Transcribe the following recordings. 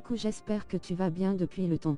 Coucou, j'espère que tu vas bien depuis le temps.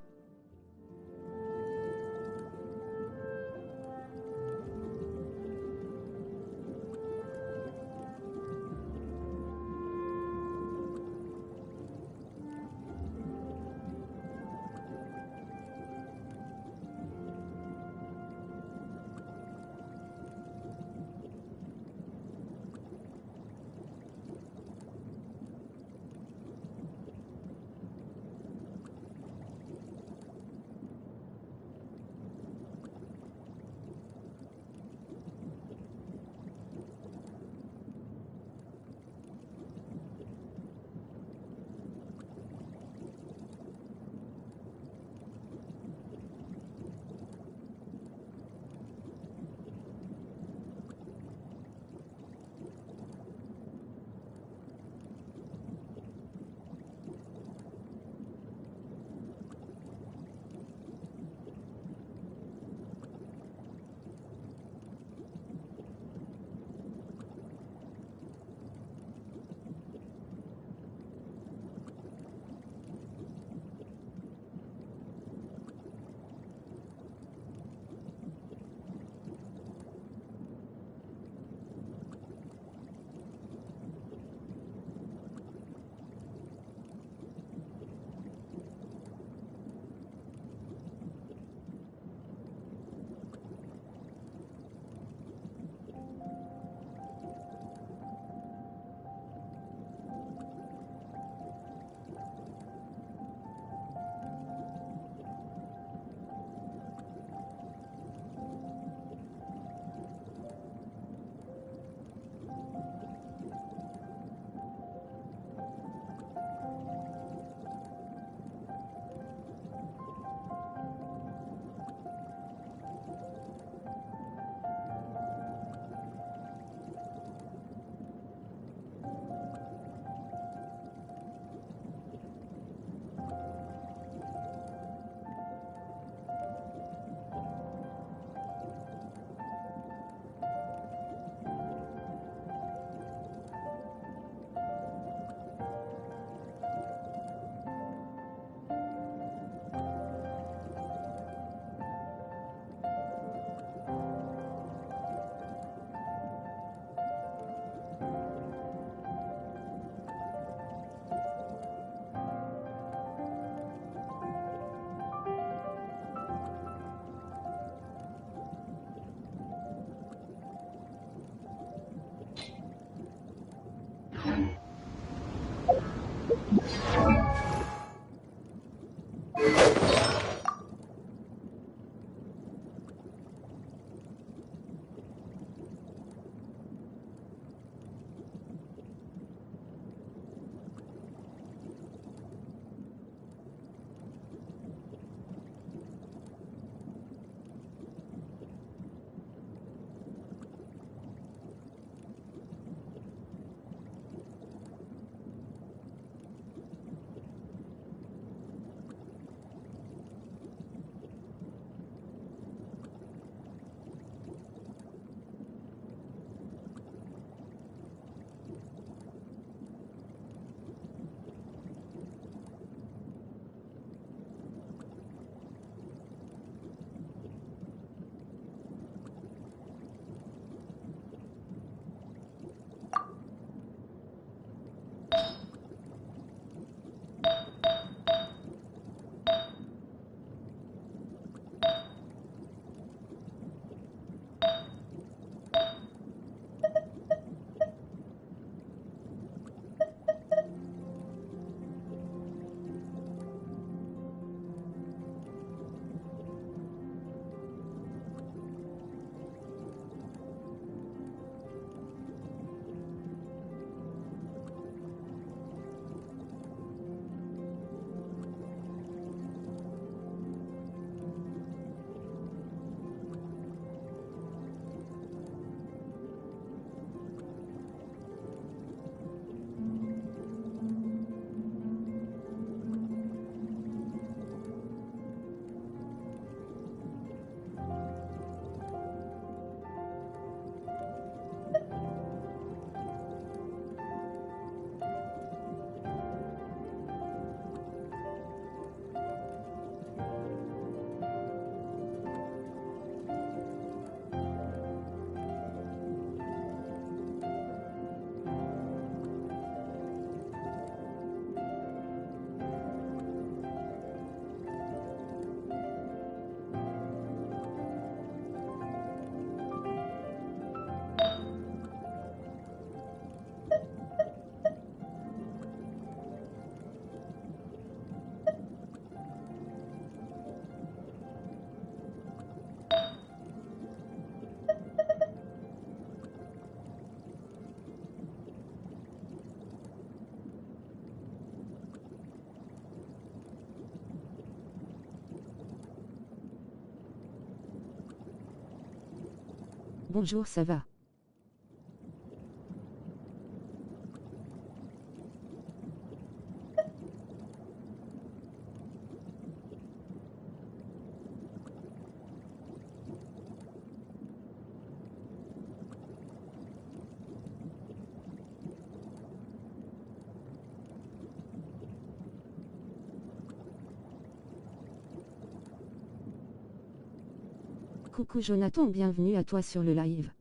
Bonjour, ça va? Coucou Jonathan, bienvenue à toi sur le live.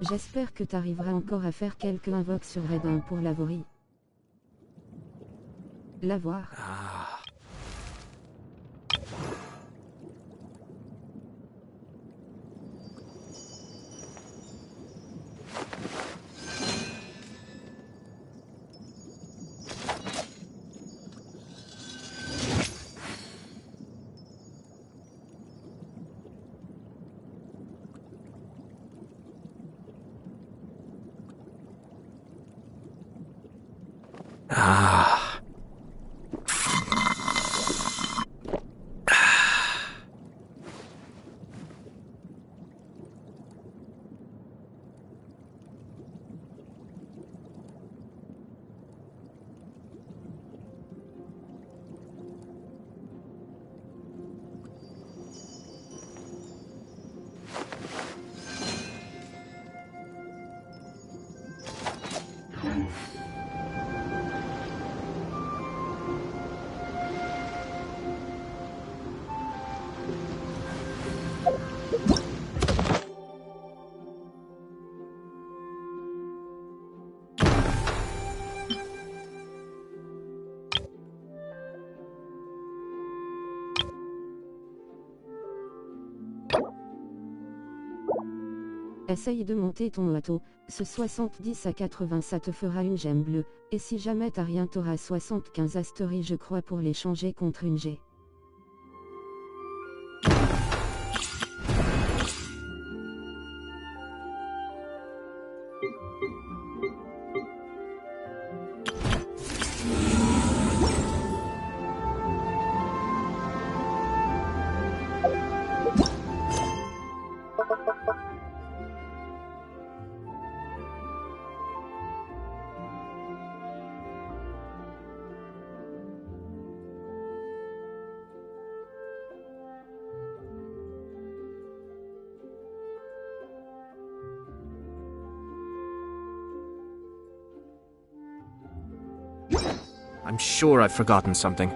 J'espère que t'arriveras encore à faire quelques invoques sur Redon pour l'Avory. L'avoir. Ah. Ah. Essaye de monter ton auto, ce 70 à 80 ça te fera une gemme bleue, et si jamais t'as rien t'auras 75 asteries je crois pour l'échanger contre une G. I'm sure I've forgotten something.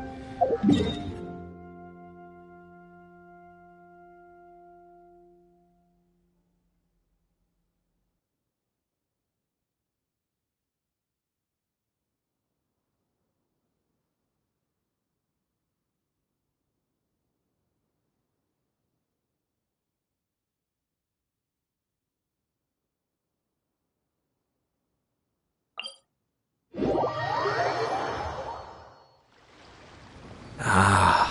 Ah.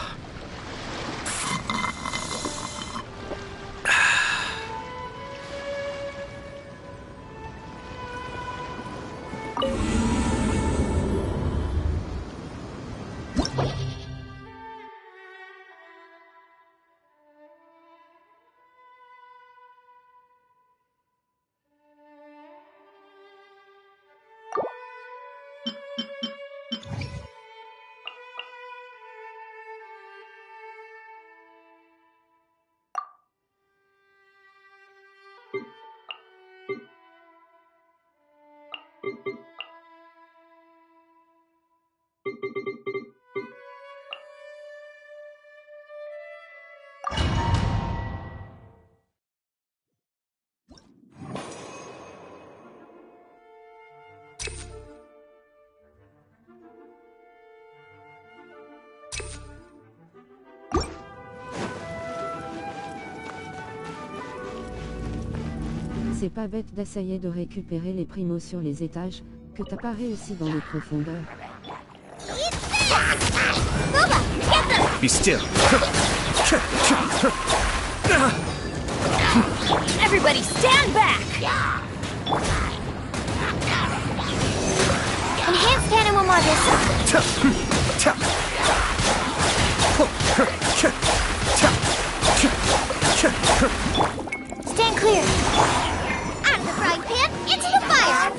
C'est pas bête d'essayer de récupérer les primos sur les étages, que t'as pas réussi dans les profondeurs. Be still. Everybody stand back! Enhanced animal modules. Stand clear. Out of the frying pan, into the fire!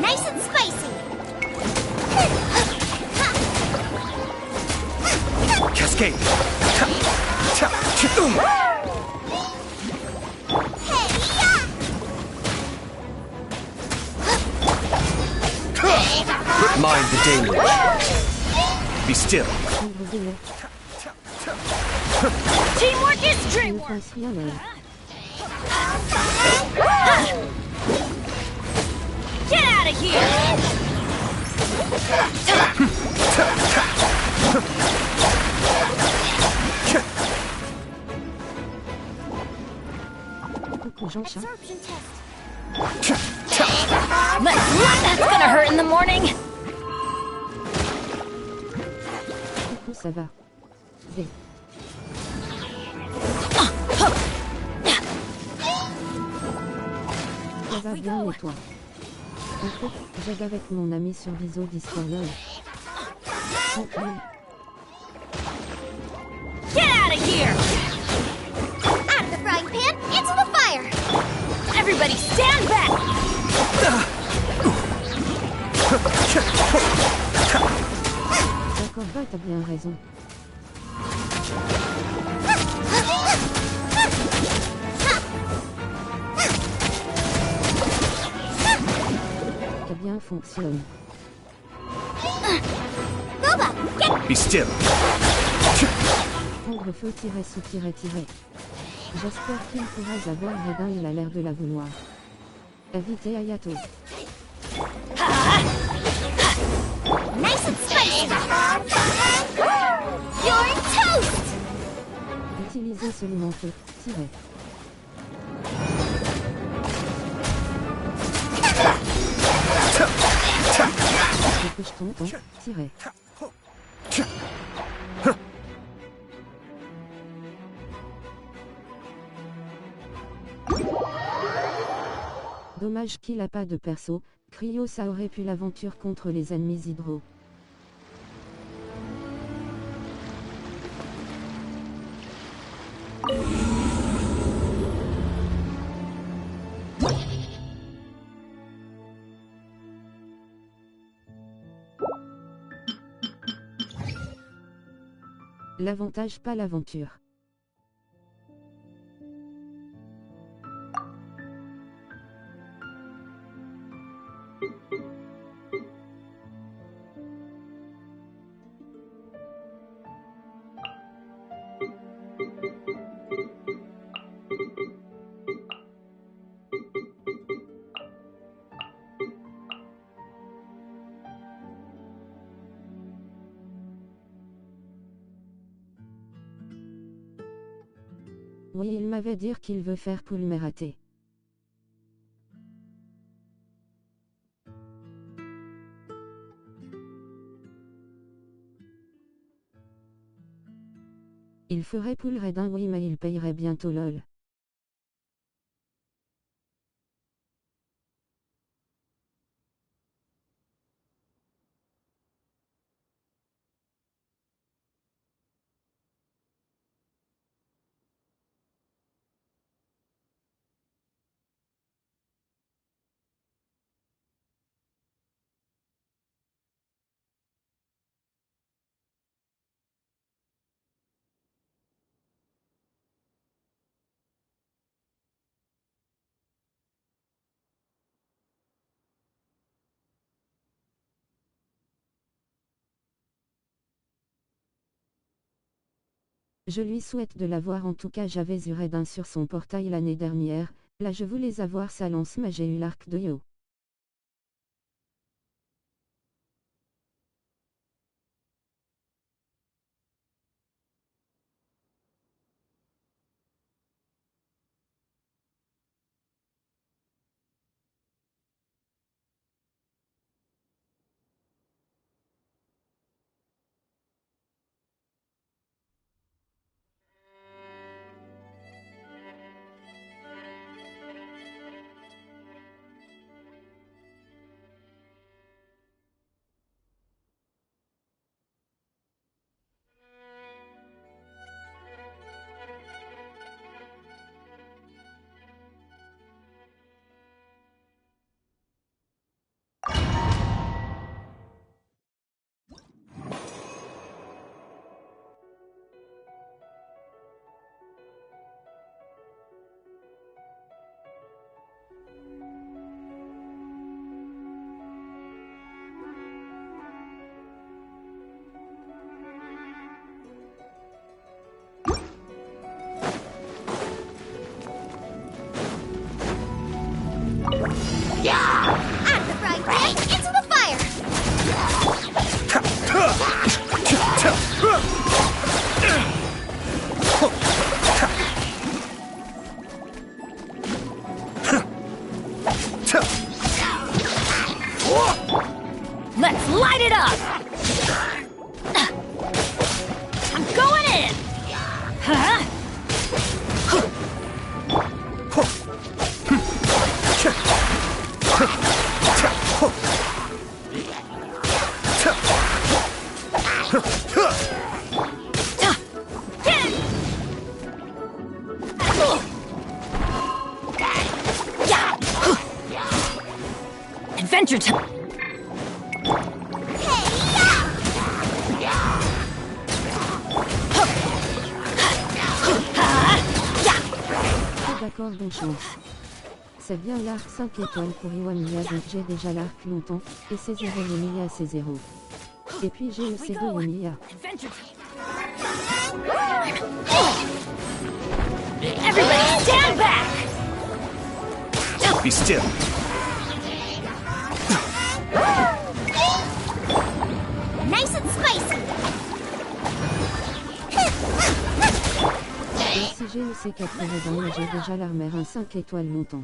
Nice and spicy! Cascade. Mind the deluge. Be still. Ombre violet. Teamwork is Je ne dreamwork. pense rien à elle. Get out of here. Coucou Jean-Chat. Absorption test. That's gonna hurt in the morning. Coucou, ça va. Z. Ça va bien et toi? En fait, j'aide avec mon ami sur Viso d'Histoire LOL. Oh, oui. Get out of here. Out of the frying pan, into the fire. Everybody stand back. D'accord, va, t'as bien raison. Ça bien fonctionne. Boba, get. Be still. Prendre feu sous tiret. J'espère qu'il pourra avoir Redin, il a l'air de la vouloir. Évitez Ayato. Nice and spicy. You're toast. Utilisez seulement feu, tiret. Que je t'entends, tiret. Dommage qu'il a pas de perso, Cryo ça aurait pu l'aventure contre les ennemis hydro. L'avantage pas l'aventure. Oui, il m'avait dit qu'il veut faire pour le rater. Il ferait pour le Redin, oui, mais il payerait bientôt lol. Je lui souhaite de l'avoir, en tout cas j'avais eu Redin sur son portail l'année dernière, là je voulais avoir sa lance mais j'ai eu l'arc de Yo. Out of the frying pan, into the fire! Let's light it up! I'm going in! Huh? Adventure time! D'accord, bon chance. C'est bien l'arc 5 étoiles pour Iwamiya, donc j'ai déjà l'arc longtemps, et c'est 0 Yomiya, c'est 0. Et puis j'ai le C2 Yomiya. Adventure time! Everybody stand back! Be still. Nice and spicy! Et si j'ai le C80, j'ai déjà l'armère un 5 étoiles longtemps.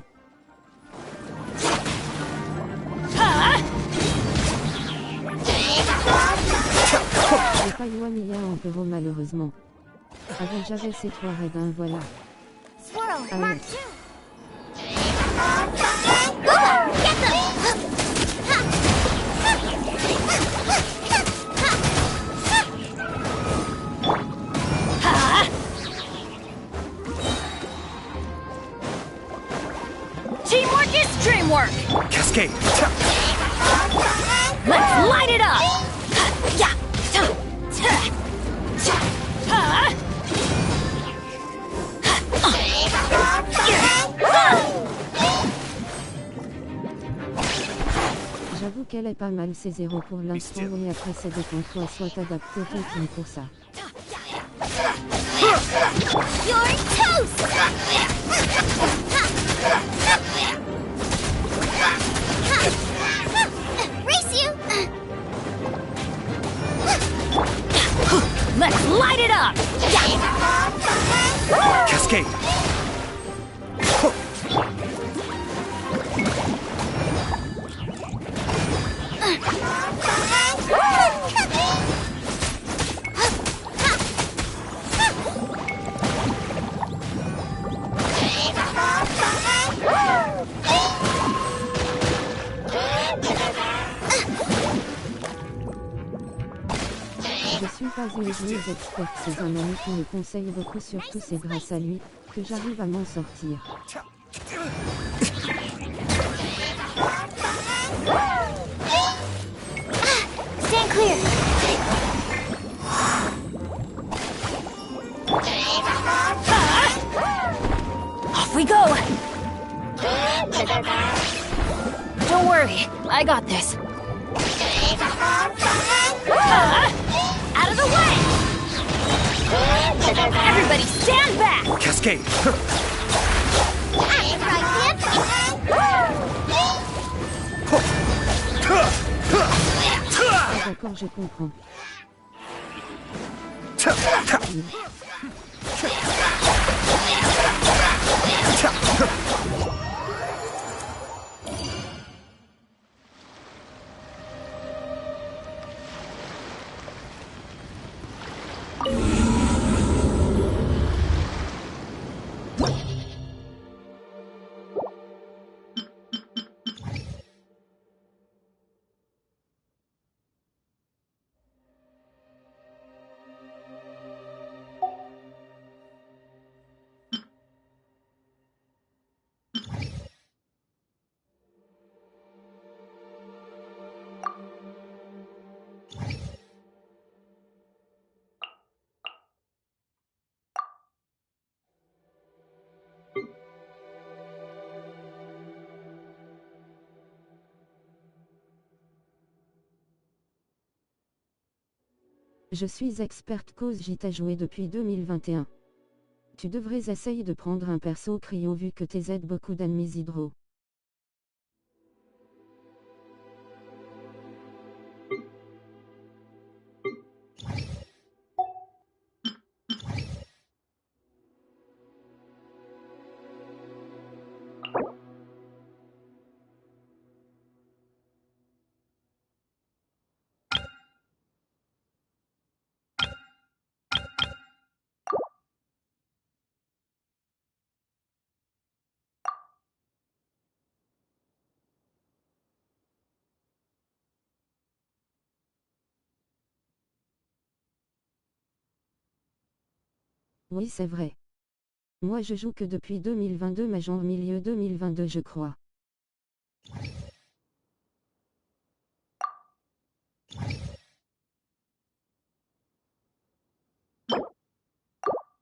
J'ai pas Iwamiya en Pero malheureusement. Avant j'avais ces 3 raids, voilà. Swirl, Ah, Mark yes. 2! Booba, get them! Teamwork is dreamwork! Cascade. Let's light it up! Yeah! J'avoue qu'elle est pas mal, c'est 0 pour l'instant, mais après c'est de qu'on soit adapté au team pour ça. You're toast! Race you! Let's light it up! Cascade. Je suis pas une joueuse experte, c'est un ami qui me conseille beaucoup, surtout c'est grâce à lui que j'arrive à m'en sortir. Stand clear! Off we go! Don't worry, I got this. Out of the way! Everybody stand back! Cascade. At the frying Ah, d'accord, je comprends. Je suis experte cause j'y t'ai joué depuis 2021. Tu devrais essayer de prendre un perso cryo vu que t'aides beaucoup d'ennemis hydro. Oui, c'est vrai. Moi je joue que depuis 2022, mais genre milieu 2022 je crois.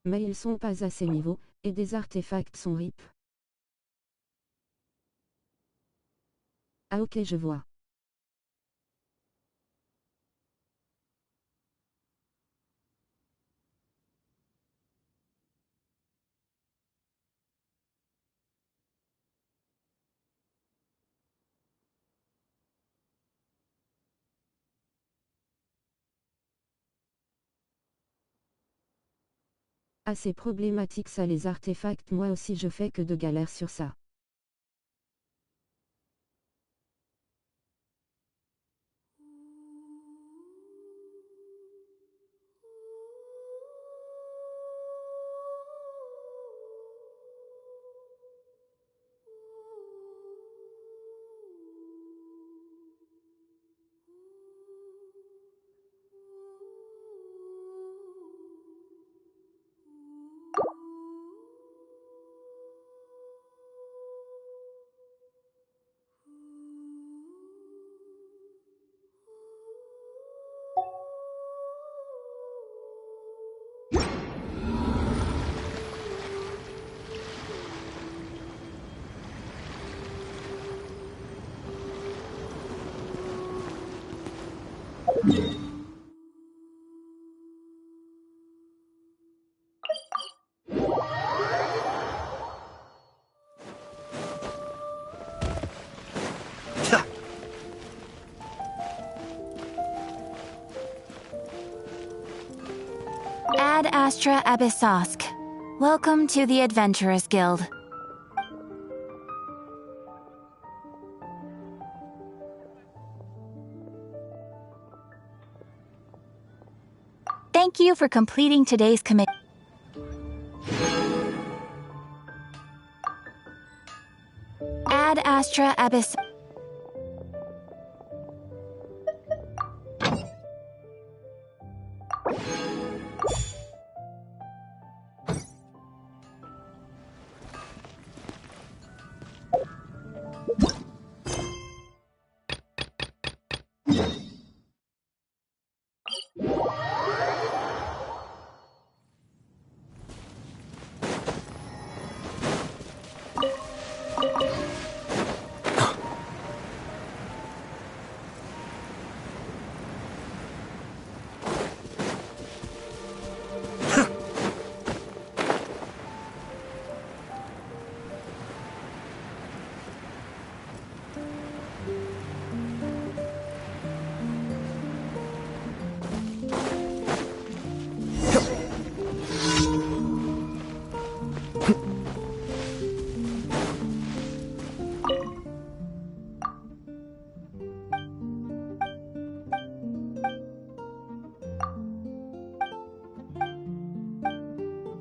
Mais ils sont pas à ces niveaux, et des artefacts sont RIP. Ah ok, je vois. Ah, c'est problématique ça, les artefacts, moi aussi je fais que de galères sur ça. Ad Astra Abyssosk. Welcome to the Adventurers Guild. Thank you for completing today's commitment. Ad Astra Abyss.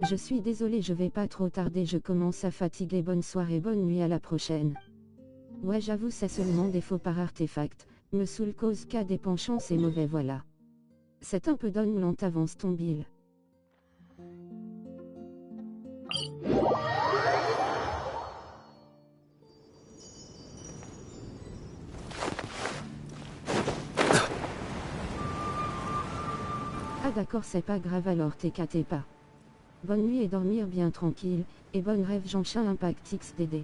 Je suis désolé, je vais pas trop tarder, je commence à fatiguer. Bonne soirée, bonne nuit, à la prochaine. Ouais, j'avoue, c'est seulement des faux par artefact, me saoule cause cas des penchants, c'est mauvais, voilà. C'est un peu donne lente, avance ton bill. Ah d'accord, c'est pas grave, alors t'écatez pas. Bonne nuit et dormir bien tranquille, et bonne rêve Genshin Impact XDD.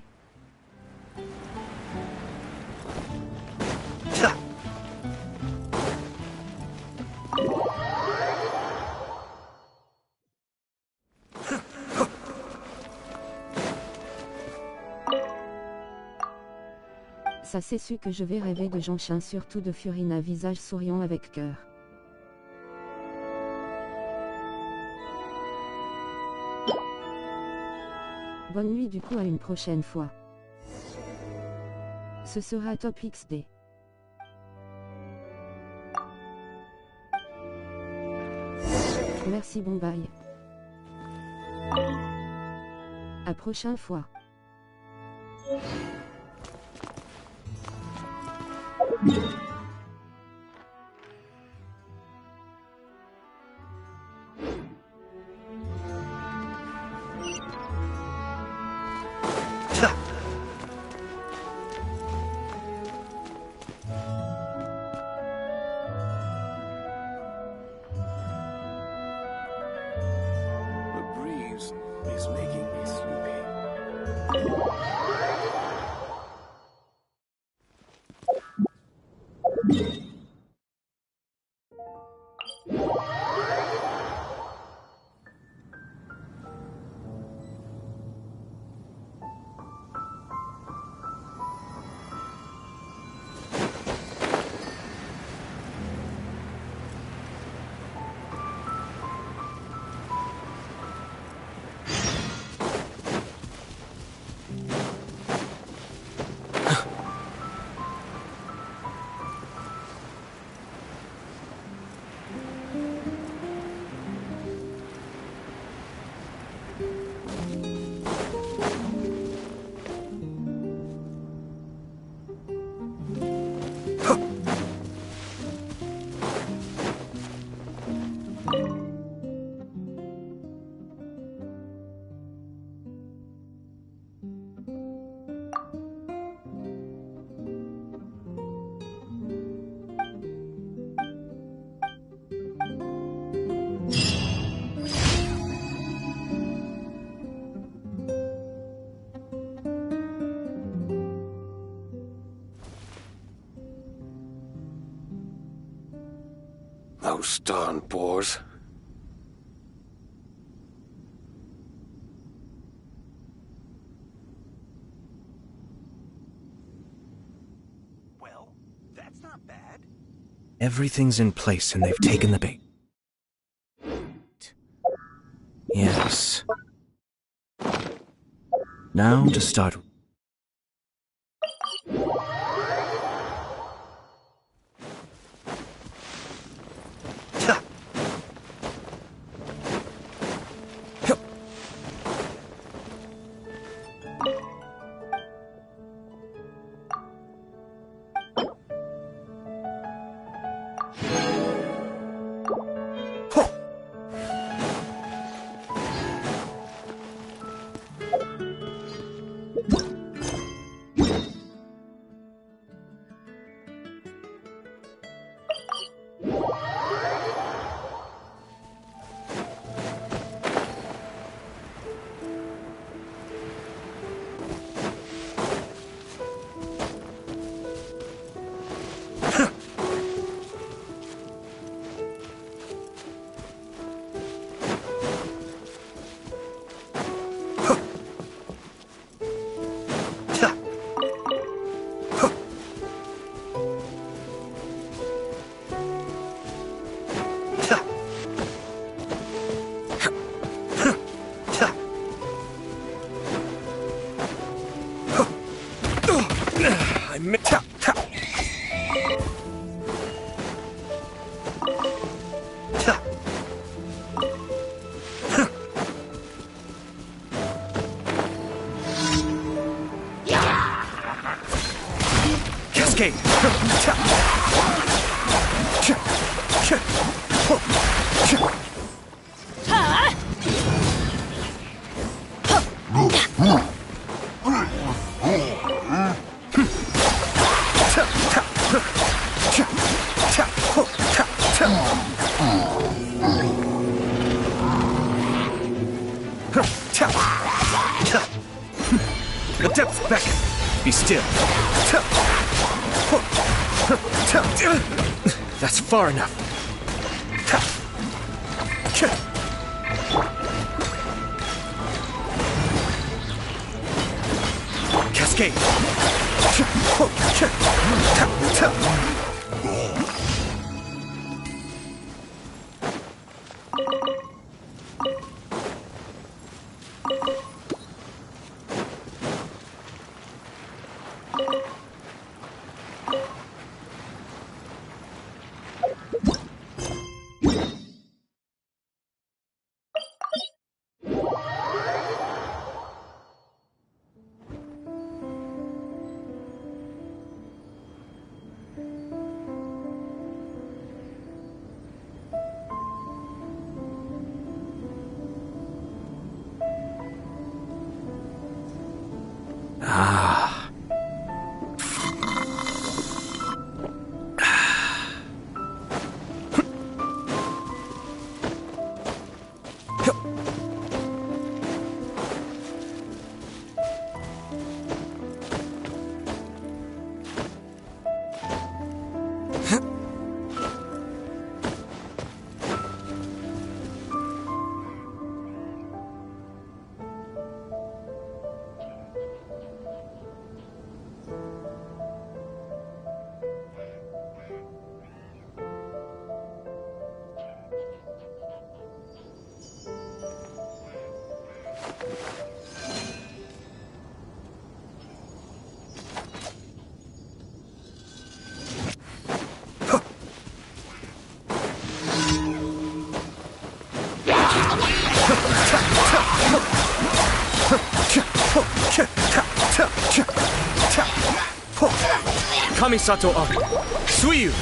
Ça c'est su que je vais rêver de Genshin, surtout de Furina visage souriant avec cœur. Bonne nuit du coup, à une prochaine fois. Ce sera top XD. Merci, bon bye. À prochaine fois. Those darn boars. Well, that's not bad. Everything's in place and they've taken the bait. Yes. Now to start. Cascade! The depths beckon. Be still. That's far enough. Cascade. Ah. Kamisato up. Suiyu.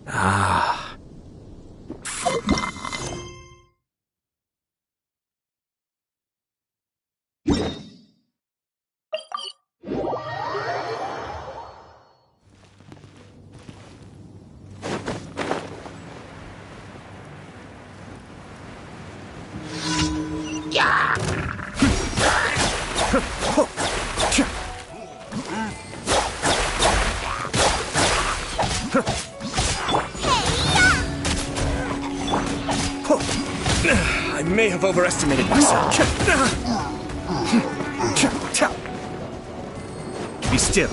Ah. I may have overestimated myself. Be still.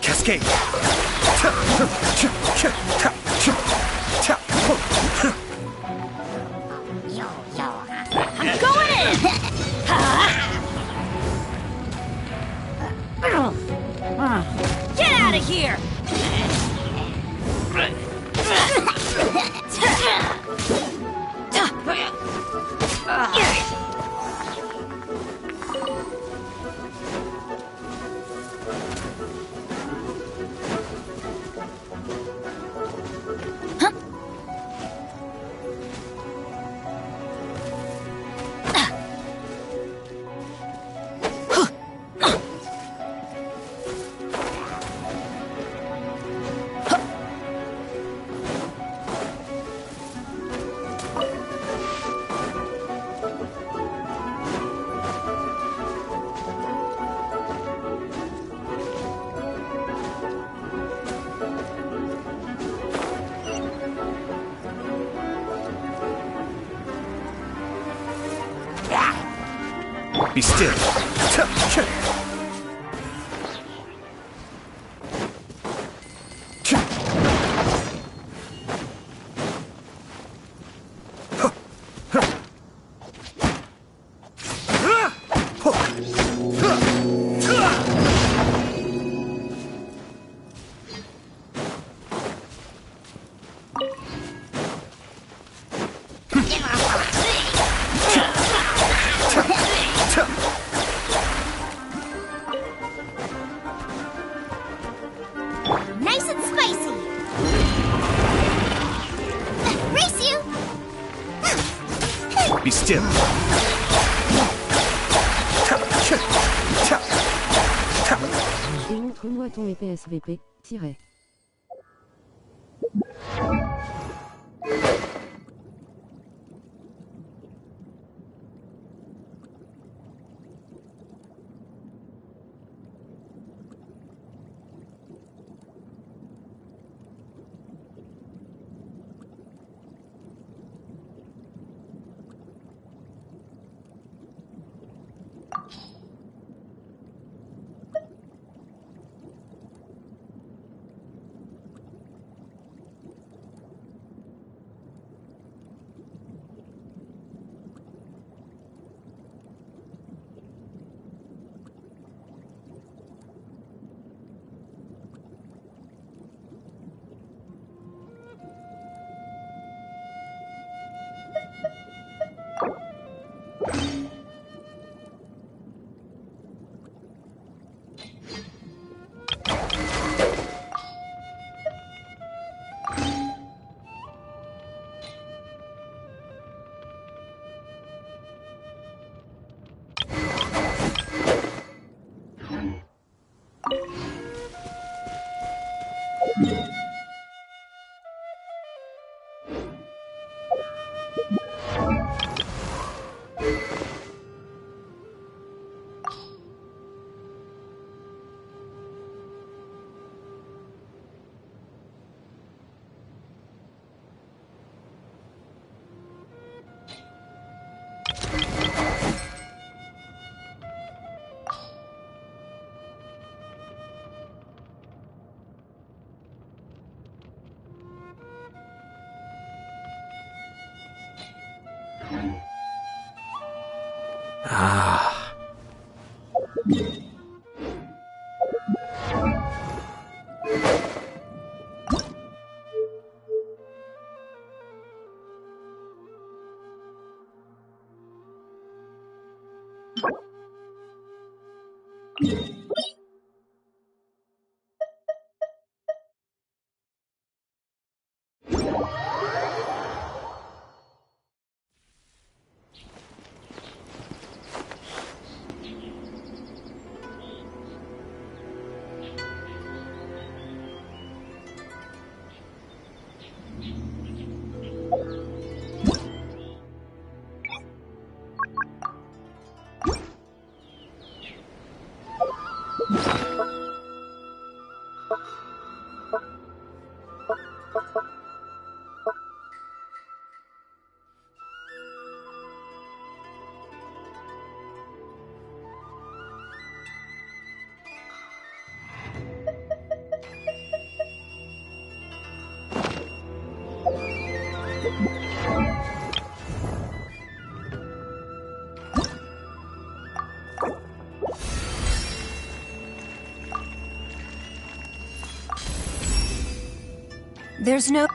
Cascade. I'm going in! Get out of here! Be still. Nice and spicy! Race you! Be still. Et montre-moi ton épée SVP, tiret. There's no...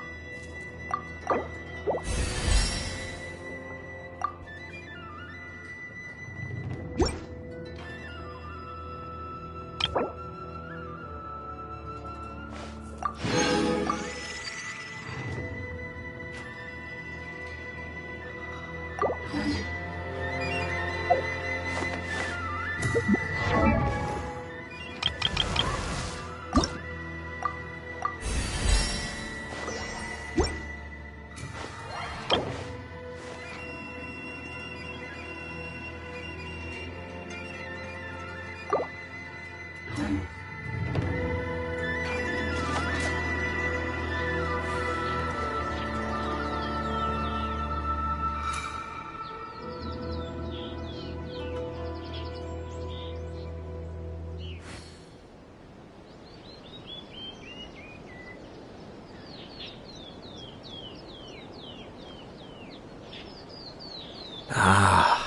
Ah.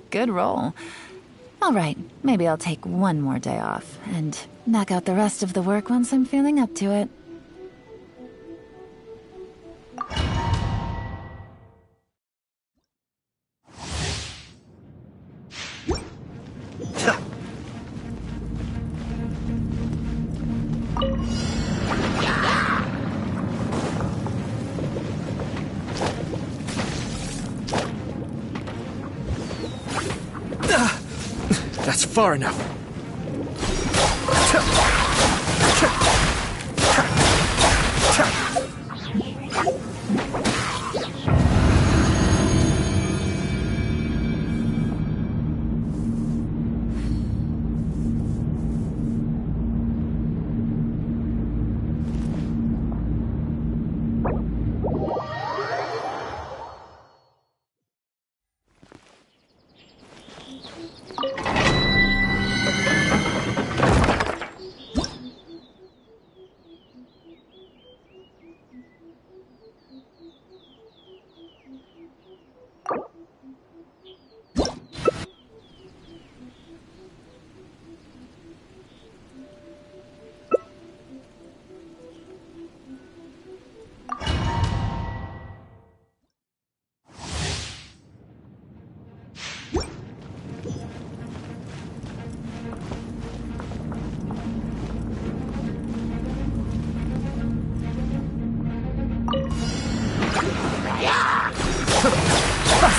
Good roll. All right, maybe I'll take one more day off and knock out the rest of the work once I'm feeling up to it. That's far enough.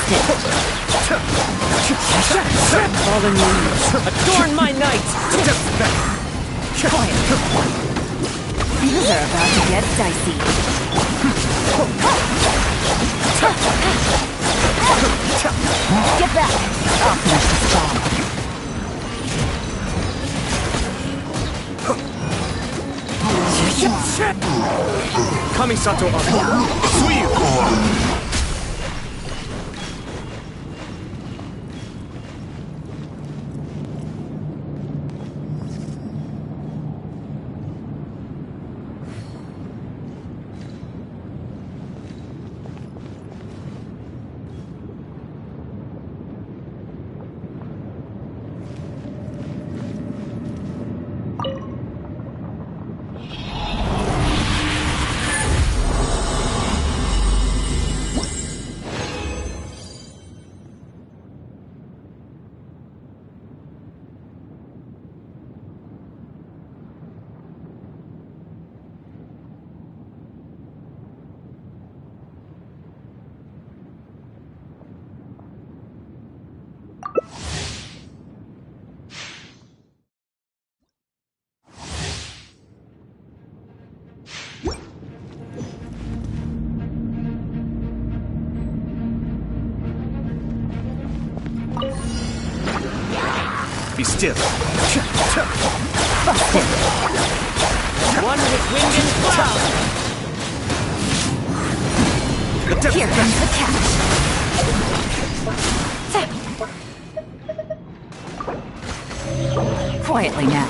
Busted! Fallen leaves, adorn my night! Quiet. Things are about to get dicey. Get back! I'll finish this job. Kamisato Aba, Suyu! Be still. Busted! One with wind and cloud! Here comes the catch! Quietly now.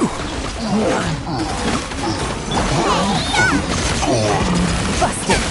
Busted!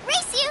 Race you!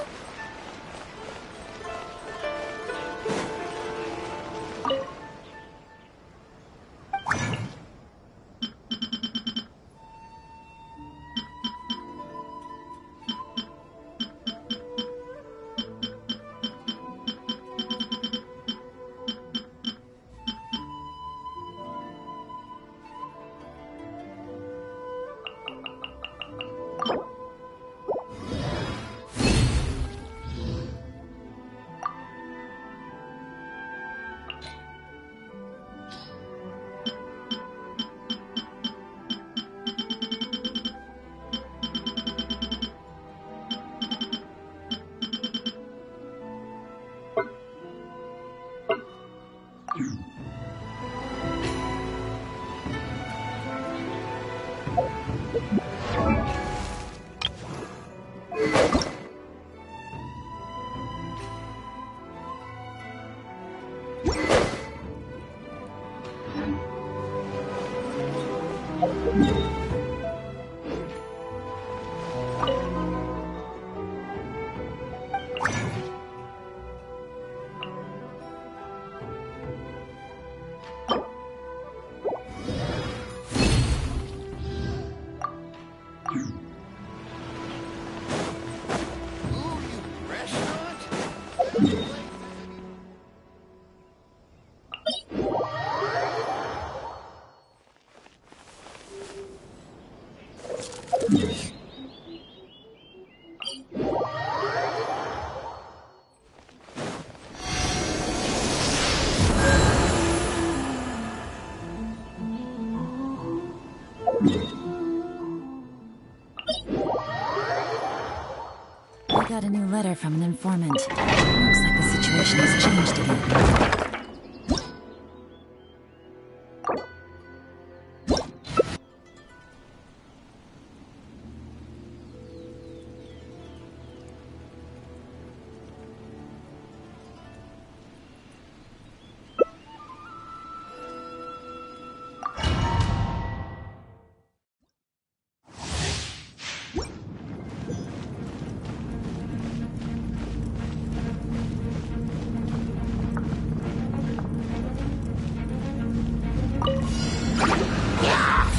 Got a new letter from an informant. Looks like the situation has changed again.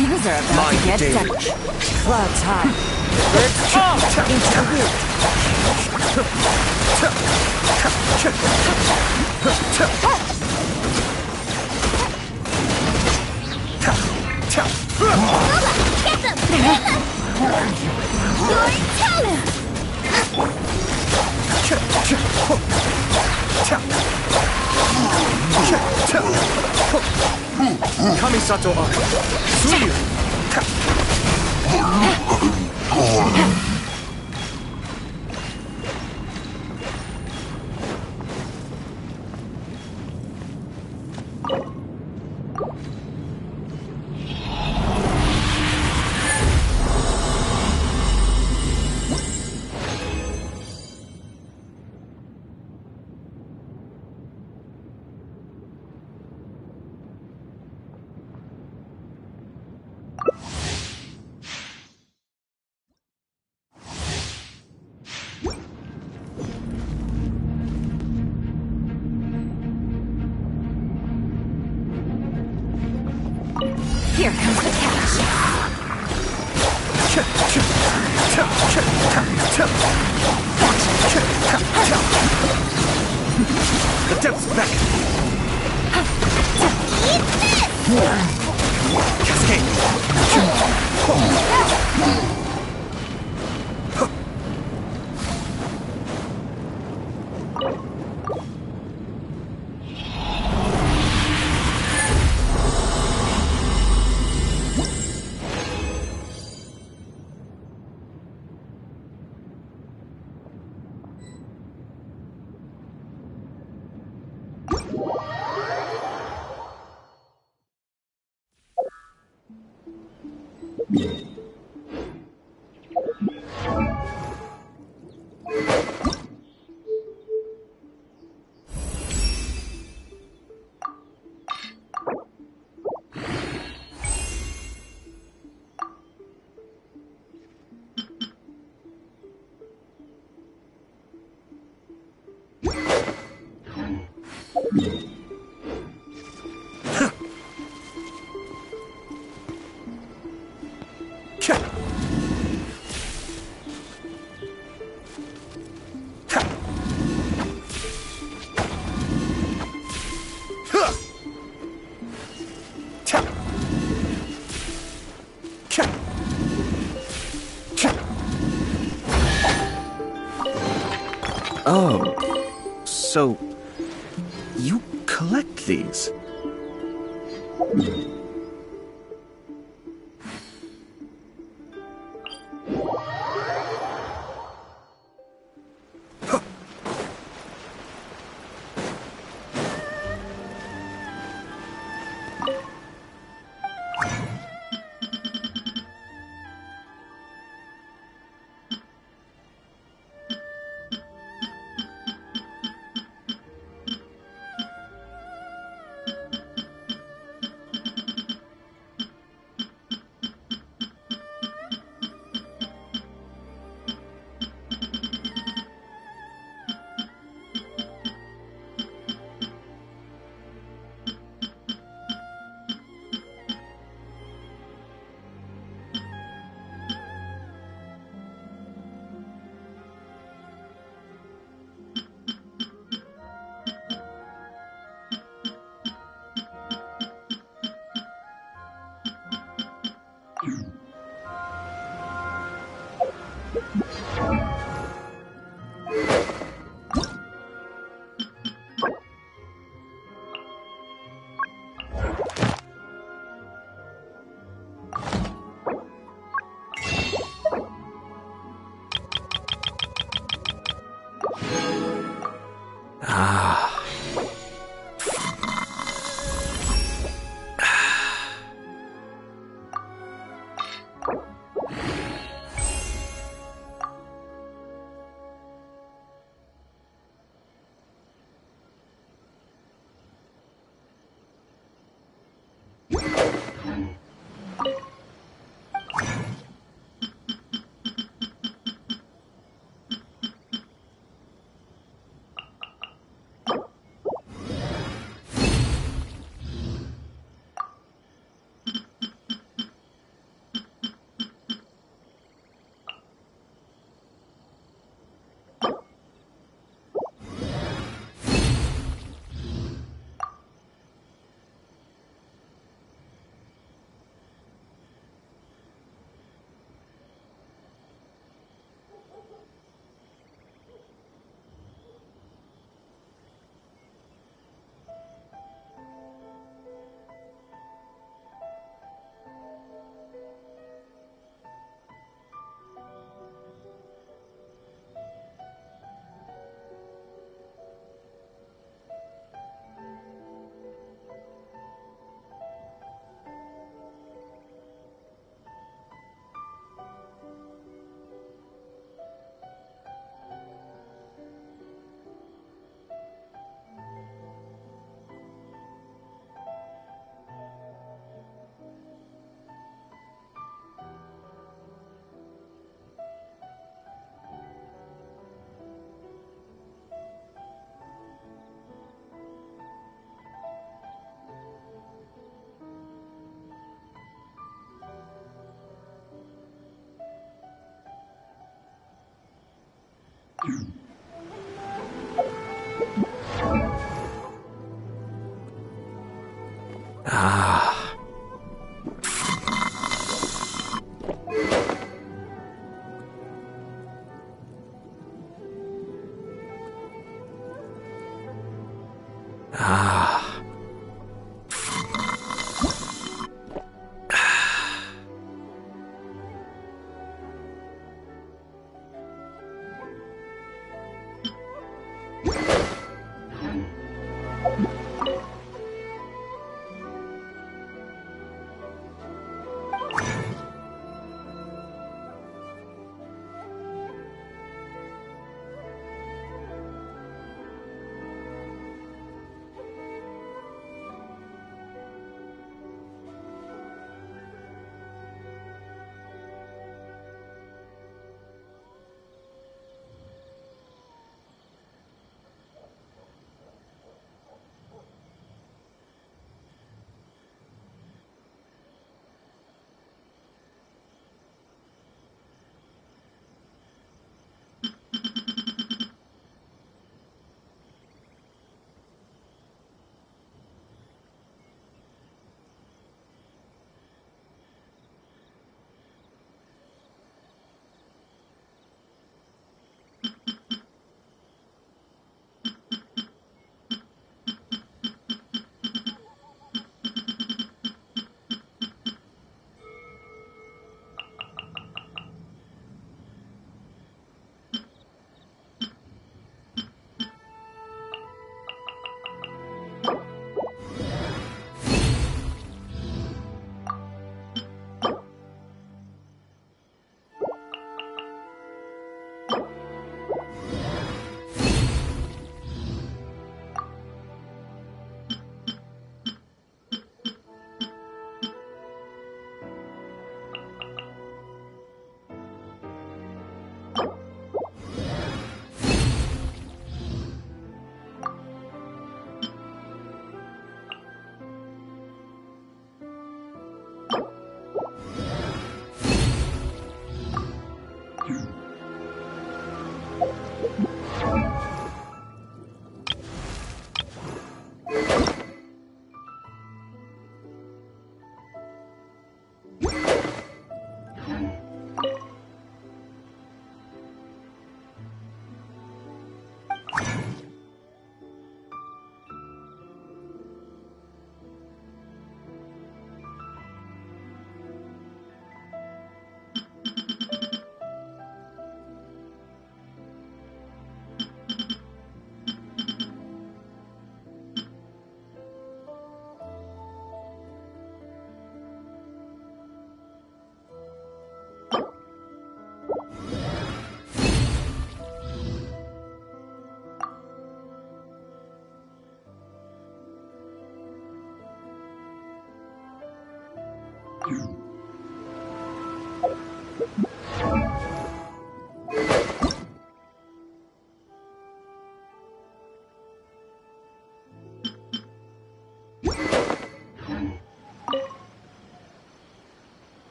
Things are about to get done. Clouds high. Birds off into the wind. Get them! Kamisato Art. Suyu. Here comes the catch. The depths back. Cascade. Oh, so you collect these? Ah. Ah.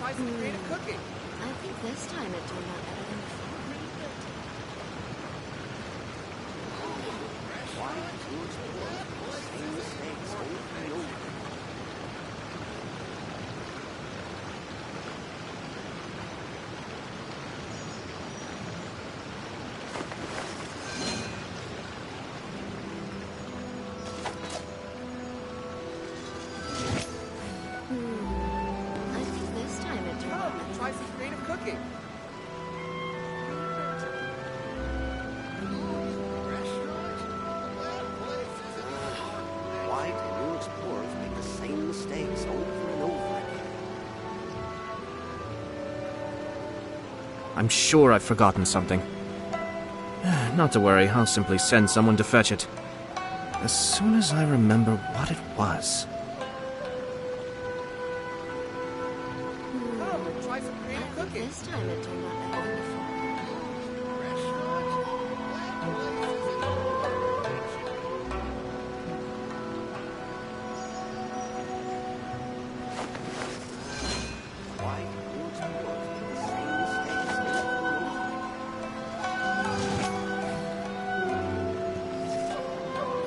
Try some creative cooking. I think this time it turned out better than before. I think this time it turned out better. Try some creative cooking. Why do new explorers make the same mistakes over and over again? I'm sure I've forgotten something. Not to worry, I'll simply send someone to fetch it. As soon as I remember what it was. this time it turned out better than before. Why will stores make the same mistakes over and over?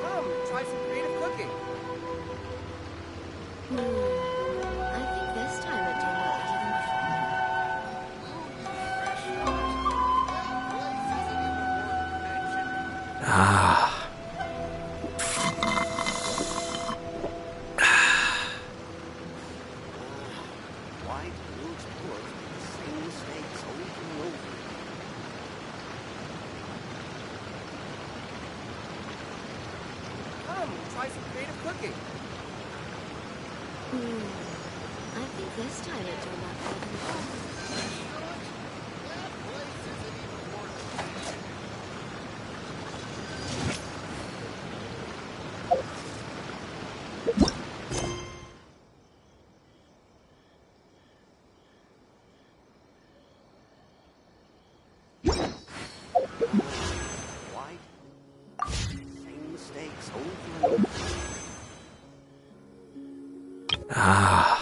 Come, try some creative cooking. I think this time it turned out better than before. Ah. Why will stores make the same mistakes over and over? Come, try some creative cooking. I think this time it turned out better than before. Why? Same mistakes over and over. Ah.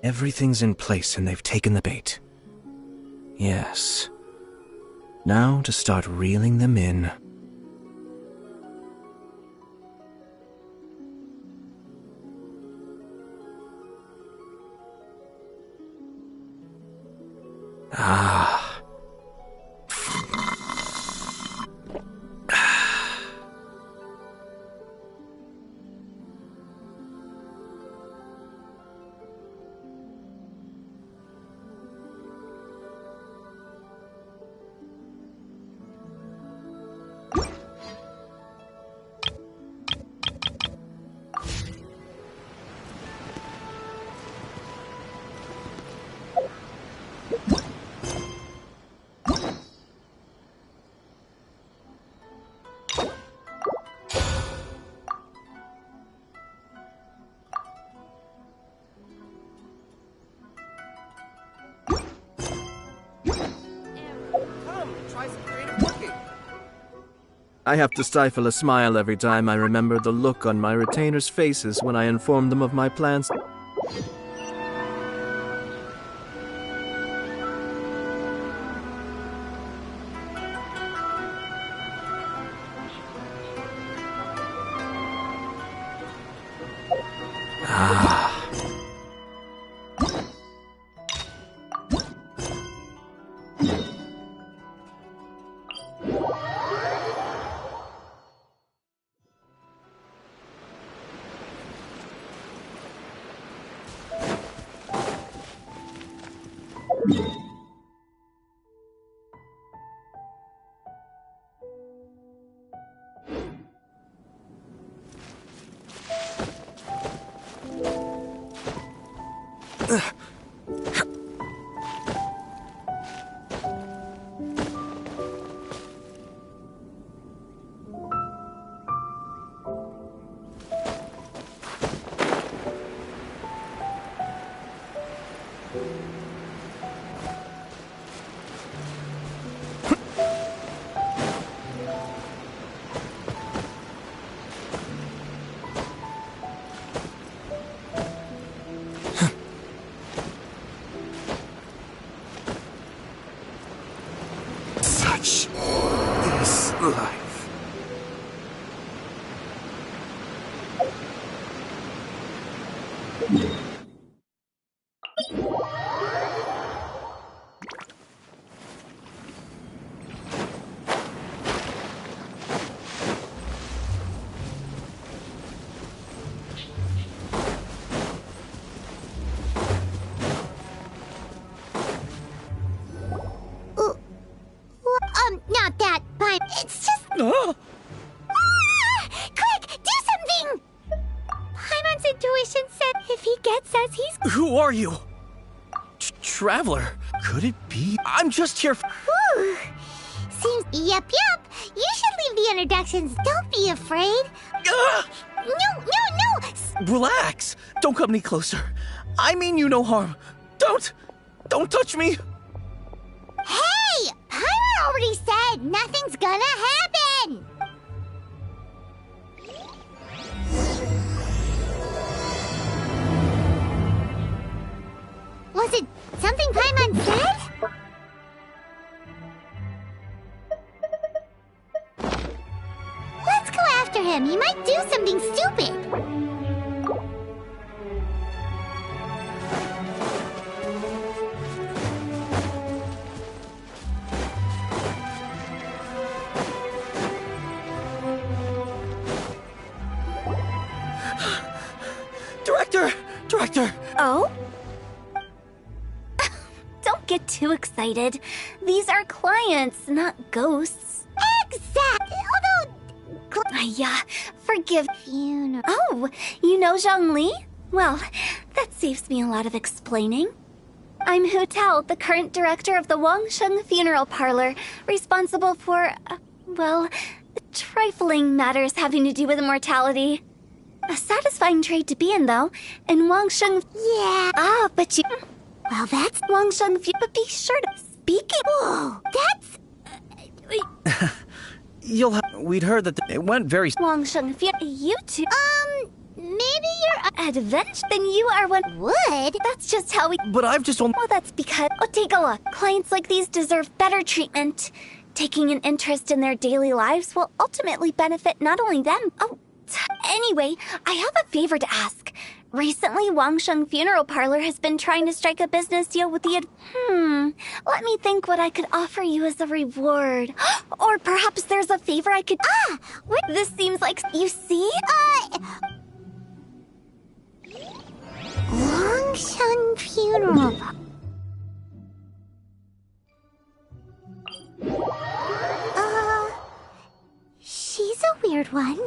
Everything's in place and they've taken the bait. Yes. Now to start reeling them in. Ah. Come, try some creative cooking. I have to stifle a smile every time I remember the look on my retainers' faces when I informed them of my plans. Ah. Such is life. Not that, but it's just... Ah! Quick, do something! Paimon's intuition said if he gets us, he's Who are you? Traveler? Could it be? I'm just here Whew. Seems... Yep. You should leave the introductions. Don't be afraid. No. Relax. Don't come any closer. I mean you no harm. Don't touch me. Hey! Pyra already said nothing's gonna happen! Was it something Paimon said? Let's go after him. He might do something stupid. Director! Oh? Don't get too excited. These are clients, not ghosts. Exactly. Although... Yeah, forgive... Funeral. Oh, you know Zhongli? Well, that saves me a lot of explaining. I'm Hu Tao, the current director of the Wangsheng Funeral Parlor, responsible for, well, trifling matters having to do with immortality. A satisfying trade to be in, though. And Wangsheng... Yeah. Ah, but you... Well, that's... Wangsheng... But be sure to speak it... Whoa, that's... We'd heard that it went very... Wangsheng... You two... Maybe you're... Adventure? Then you are one... Would? That's just how we... But I've just... Well, that's because... Oh, take a look. Clients like these deserve better treatment. Taking an interest in their daily lives will ultimately benefit not only them... Anyway, I have a favor to ask. Recently, Wangsheng Funeral Parlor has been trying to strike a business deal with the let me think what I could offer you as a reward. Or perhaps there's a favor I could... This seems like... You see? Wangsheng Funeral... She's a weird one.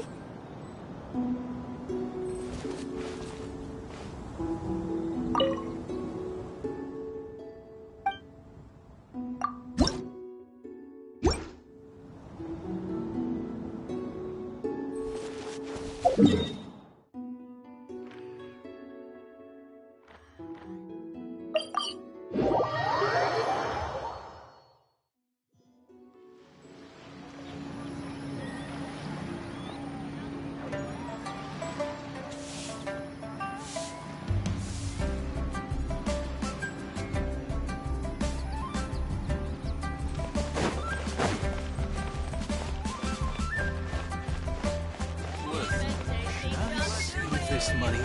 This money.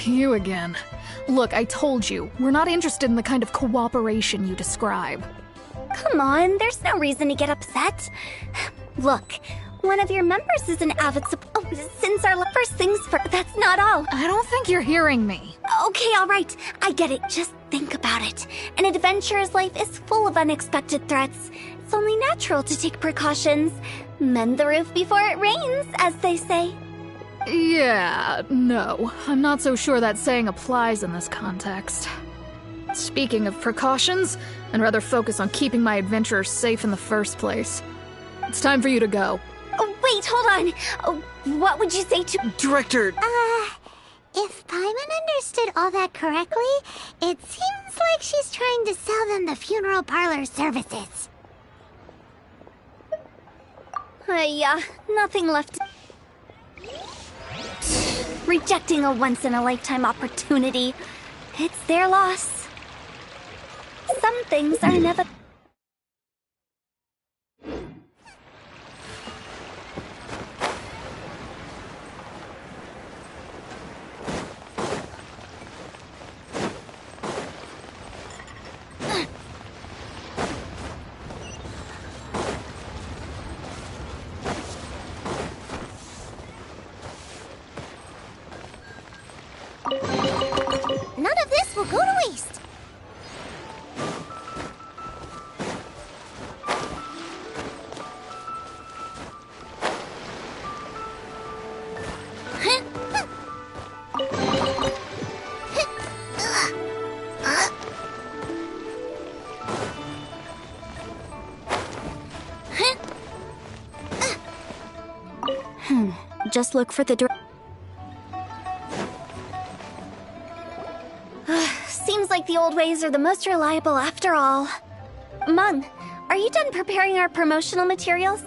You again. Look, I told you, we're not interested in the kind of cooperation you describe. Come on, there's no reason to get upset. Look, one of your members is an avid since our first things first, that's not all. I don't think you're hearing me. Okay, all right, I get it. Just think about it. An adventurer's life is full of unexpected threats. It's only natural to take precautions. Mend the roof before it rains, as they say. Yeah, no. I'm not so sure that saying applies in this context. Speaking of precautions, I'd rather focus on keeping my adventurers safe in the first place. It's time for you to go. Oh, wait, hold on. What would you say to... Director! If Paimon understood all that correctly, it seems like she's trying to sell them the funeral parlor services. Yeah, nothing left. Rejecting a once-in-a-lifetime opportunity. It's their loss. Some things are never... None of this will go to waste. just look for the Seems like the old ways are the most reliable after all. Mung, are you done preparing our promotional materials?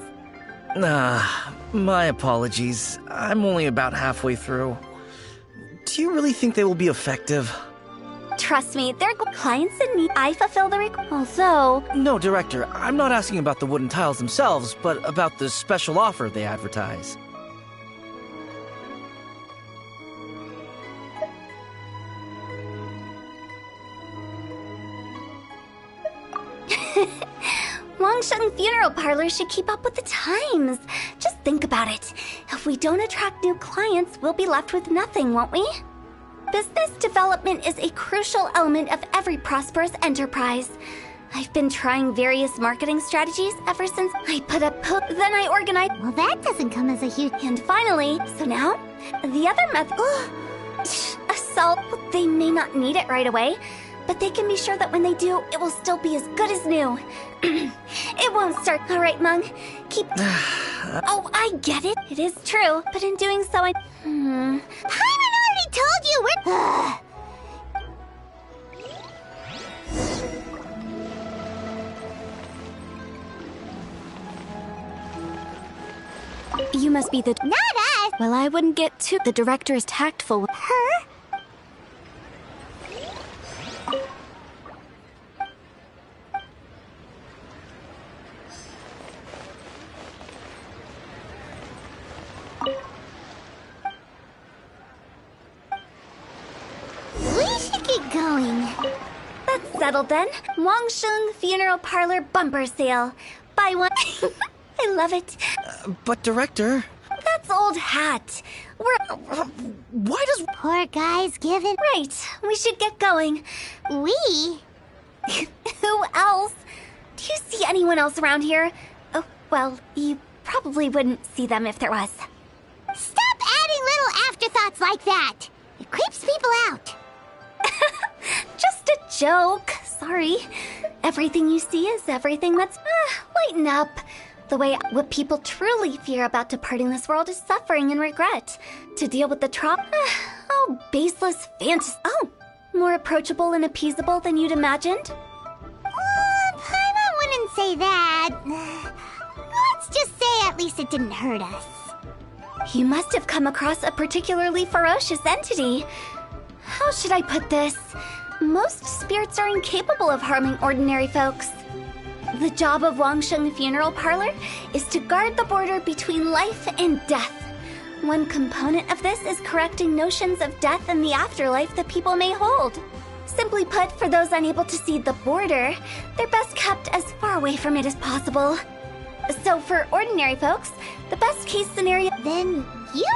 My apologies. I'm only about halfway through. Do you really think they will be effective? Trust me, they're clients in need. I fulfill the although... No, Director, I'm not asking about the wooden tiles themselves, but about the special offer they advertise. Wangsheng Funeral Parlor should keep up with the times. Just think about it. If we don't attract new clients, we'll be left with nothing, won't we? Business development is a crucial element of every prosperous enterprise. I've been trying various marketing strategies ever since I put up then I organized. Well, that doesn't come as a huge... And finally, so now, the other method... Assault, they may not need it right away, but they can be sure that when they do, it will still be as good as new. It won't start. All right, Mung. Keep... Oh, I get it. It is true, but in doing so, I... Paimon already told you we're... You must be the... Not us! Well, I wouldn't get too... The director is tactful with Her? We should get going. That's settled then. Wangsheng Funeral Parlor bumper sale. Buy one. I love it. But Director... That's old hat. Why does... Poor guy's given... Right. We should get going. We? Who else? Do you see anyone else around here? Oh, well, you probably wouldn't see them if there was. Stop adding little afterthoughts like that. It creeps people out. Just a joke. Sorry. Everything you see is everything that's... lighten up. The way what people truly fear about departing this world is suffering and regret. To deal with the oh, baseless fantasy. Oh, more approachable and appeasable than you'd imagined? Paimon wouldn't say that. Let's just say at least it didn't hurt us. You must have come across a particularly ferocious entity. How should I put this? Most spirits are incapable of harming ordinary folks. The job of Wangsheng Funeral Parlor is to guard the border between life and death. One component of this is correcting notions of death and the afterlife that people may hold. Simply put, for those unable to see the border, they're best kept as far away from it as possible. So for ordinary folks, the best case scenario... Then you...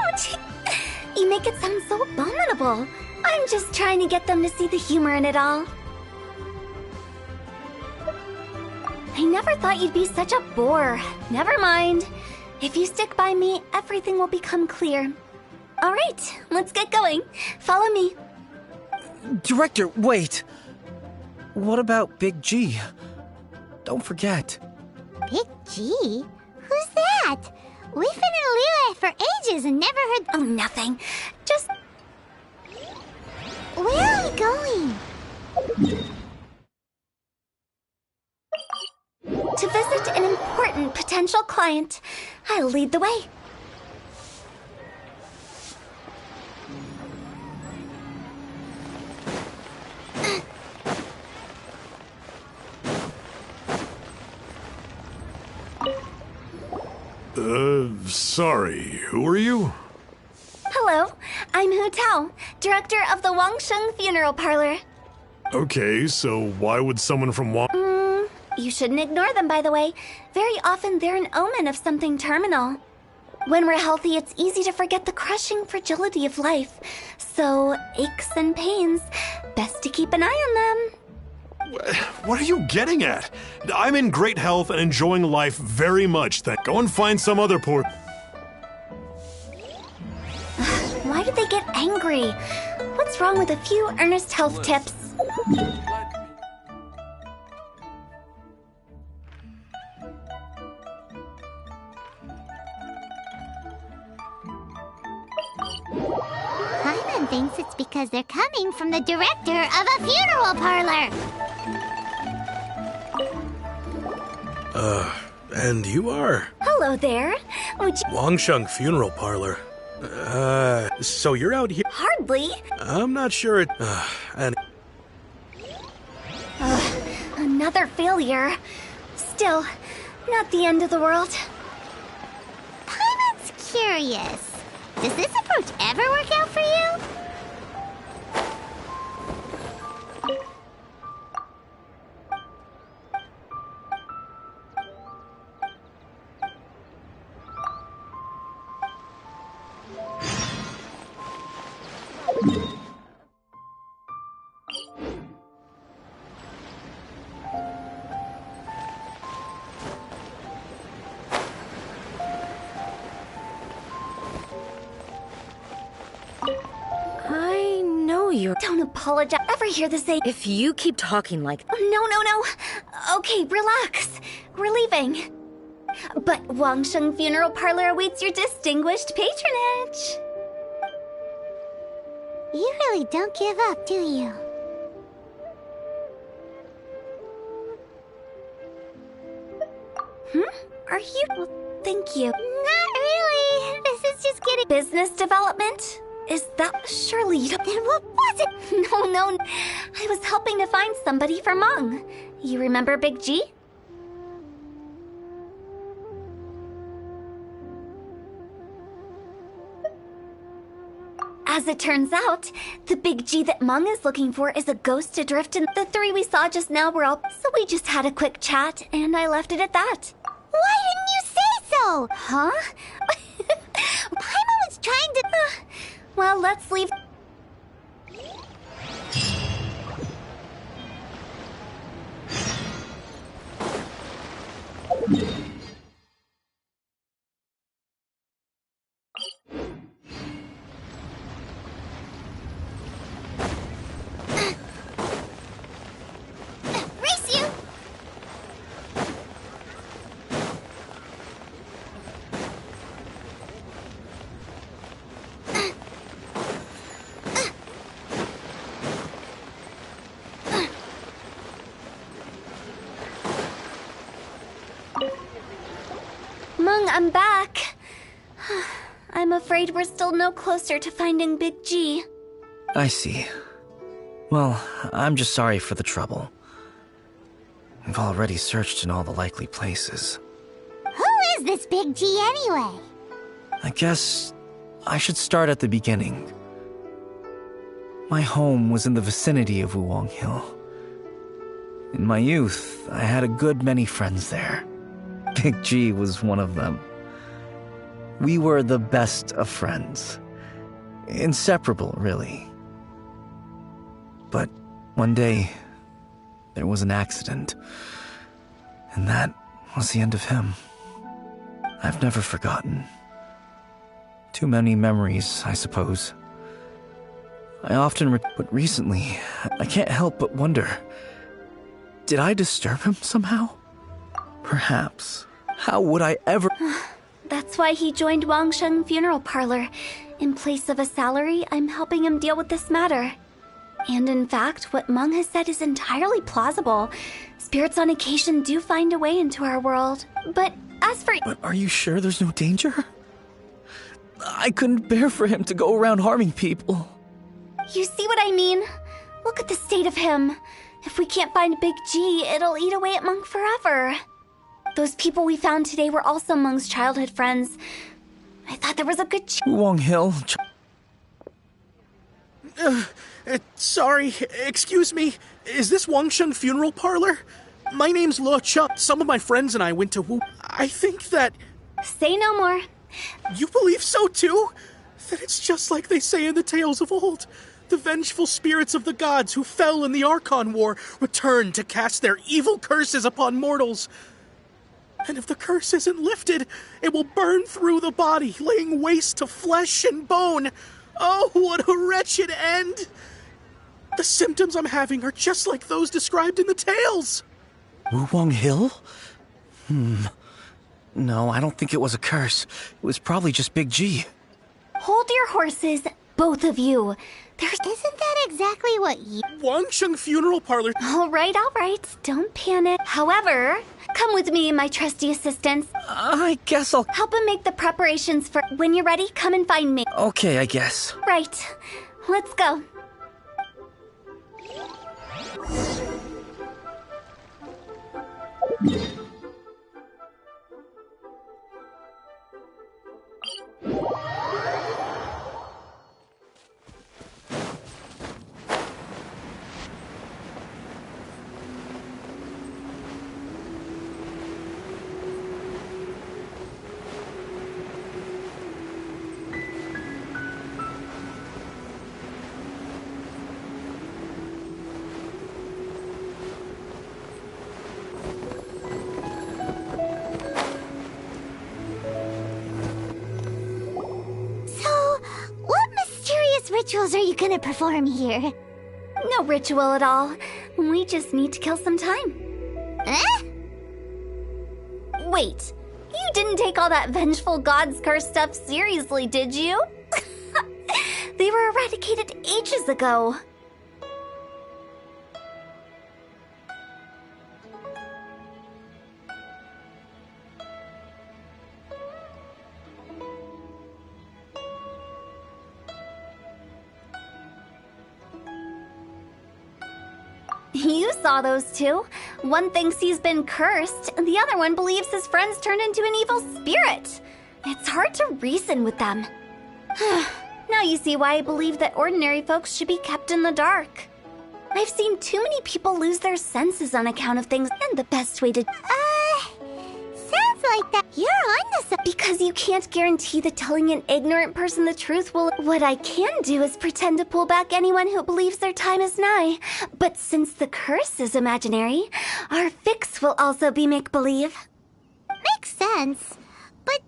You make it sound so abominable. I'm just trying to get them to see the humor in it all. I never thought you'd be such a bore. Never mind. If you stick by me, everything will become clear. All right, let's get going. Follow me. Director, wait. What about Big G? Don't forget. Big G? Who's that? We've been in Liyue for ages and never heard... Oh, nothing. Just... Where are we going? To visit an important potential client. I'll lead the way. Sorry, who are you? Hello, I'm Hu Tao, director of the Wangsheng Funeral Parlor. Okay, so why would someone from You shouldn't ignore them, by the way. Very often they're an omen of something terminal. When we're healthy, it's easy to forget the crushing fragility of life. So, aches and pains, best to keep an eye on them. What are you getting at? I'm in great health and enjoying life very much. Go and find some other poor... Why did they get angry? What's wrong with a few earnest health tips? Paimon thinks it's because they're coming from the director of a funeral parlor. And you are? Hello there. Would you... Wangsheng Funeral Parlor. So you're out here? Hardly. I'm not sure it... and... Another failure. Still, not the end of the world. Paimon's curious. Does this approach ever work out for you? I know you're... Don't apologize. Ever hear the say? If you keep talking like... No. Okay, relax. We're leaving. But Wangsheng Funeral Parlor awaits your distinguished patronage. You really don't give up, do you? Are you... Well, thank you. Not really. This is just getting... Business development? Is that... Surely you don't... Then what was it? No. I was helping to find somebody for Meng. You remember Big G? As it turns out, the Big G that Meng is looking for is a ghost adrift, and the three we saw just now were all... So we just had a quick chat, and I left it at that. Why didn't you say so? Huh? Paimon was trying to... Well, let's leave... Race you! Meng, I'm back. I'm afraid we're still no closer to finding Big G. I see. Well, I'm just sorry for the trouble. We've already searched in all the likely places. Who is this Big G anyway? I guess I should start at the beginning. My home was in the vicinity of Wuwang Hill. In my youth, I had a good many friends there. Big G was one of them. We were the best of friends. Inseparable, really. But one day, there was an accident. And that was the end of him. I've never forgotten. Too many memories, I suppose. I often but recently, I can't help but wonder, did I disturb him somehow? Perhaps. How would I ever... That's why he joined Wangsheng Funeral Parlor. In place of a salary, I'm helping him deal with this matter. And in fact, what Meng has said is entirely plausible. Spirits on occasion do find a way into our world. But as for... But are you sure there's no danger? I couldn't bear for him to go around harming people. You see what I mean? Look at the state of him. If we can't find Big G, it'll eat away at Meng forever. Those people we found today were also Meng's childhood friends. I thought there was a good Wuwang Hill... Sorry, excuse me. Is this Wangsheng Funeral Parlor? My name's Luo Cheng. Some of my friends and I went to Wu... I think that... Say no more. You believe so too? That it's just like they say in the tales of old. The vengeful spirits of the gods who fell in the Archon War return to cast their evil curses upon mortals. And if the curse isn't lifted, it will burn through the body, laying waste to flesh and bone. Oh, what a wretched end! The symptoms I'm having are just like those described in the tales. Wuwang Hill? No, I don't think it was a curse. It was probably just Big G. Hold your horses. both of you. Isn't that exactly what you... Wangsheng Funeral Parlor... All right. Don't panic. However, come with me, my trusty assistants. I guess I'll... Help him make the preparations for... When you're ready, come and find me. Okay, I guess. Right. Let's go. Rituals are you gonna perform here? No ritual at all. We just need to kill some time. Eh? Wait, you didn't take all that vengeful God's curse stuff seriously, did you? They were eradicated ages ago. You saw those two. One thinks he's been cursed, and the other one believes his friends turned into an evil spirit. It's hard to reason with them. Now you see why I believe that ordinary folks should be kept in the dark. I've seen too many people lose their senses on account of things, and the best way to... Sounds like that you're onto something. Because you can't guarantee that telling an ignorant person the truth will... What I can do is pretend to pull back anyone who believes their time is nigh. But since the curse is imaginary, our fix will also be make-believe. Makes sense. But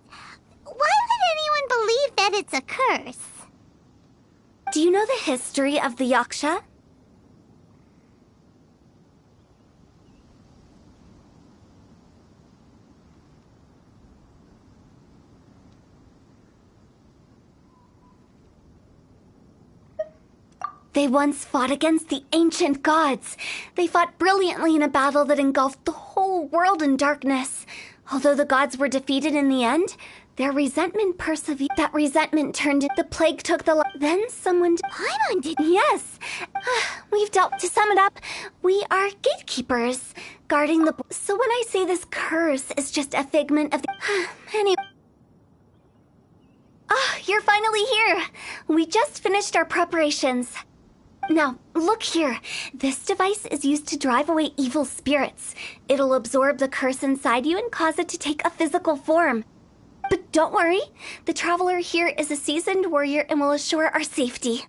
why would anyone believe that it's a curse? Do you know the history of the Yaksha? They once fought against the ancient gods. They fought brilliantly in a battle that engulfed the whole world in darkness. Although the gods were defeated in the end, their resentment persevered. That resentment turned into the plague took the Then someone... Paimon did... Yes. We've dealt... To sum it up, we are gatekeepers, guarding the... So when I say this curse is just a figment of the... Anyway... You're finally here. We just finished our preparations. Now, look here. This device is used to drive away evil spirits. It'll absorb the curse inside you and cause it to take a physical form. But don't worry, the traveler here is a seasoned warrior and will assure our safety.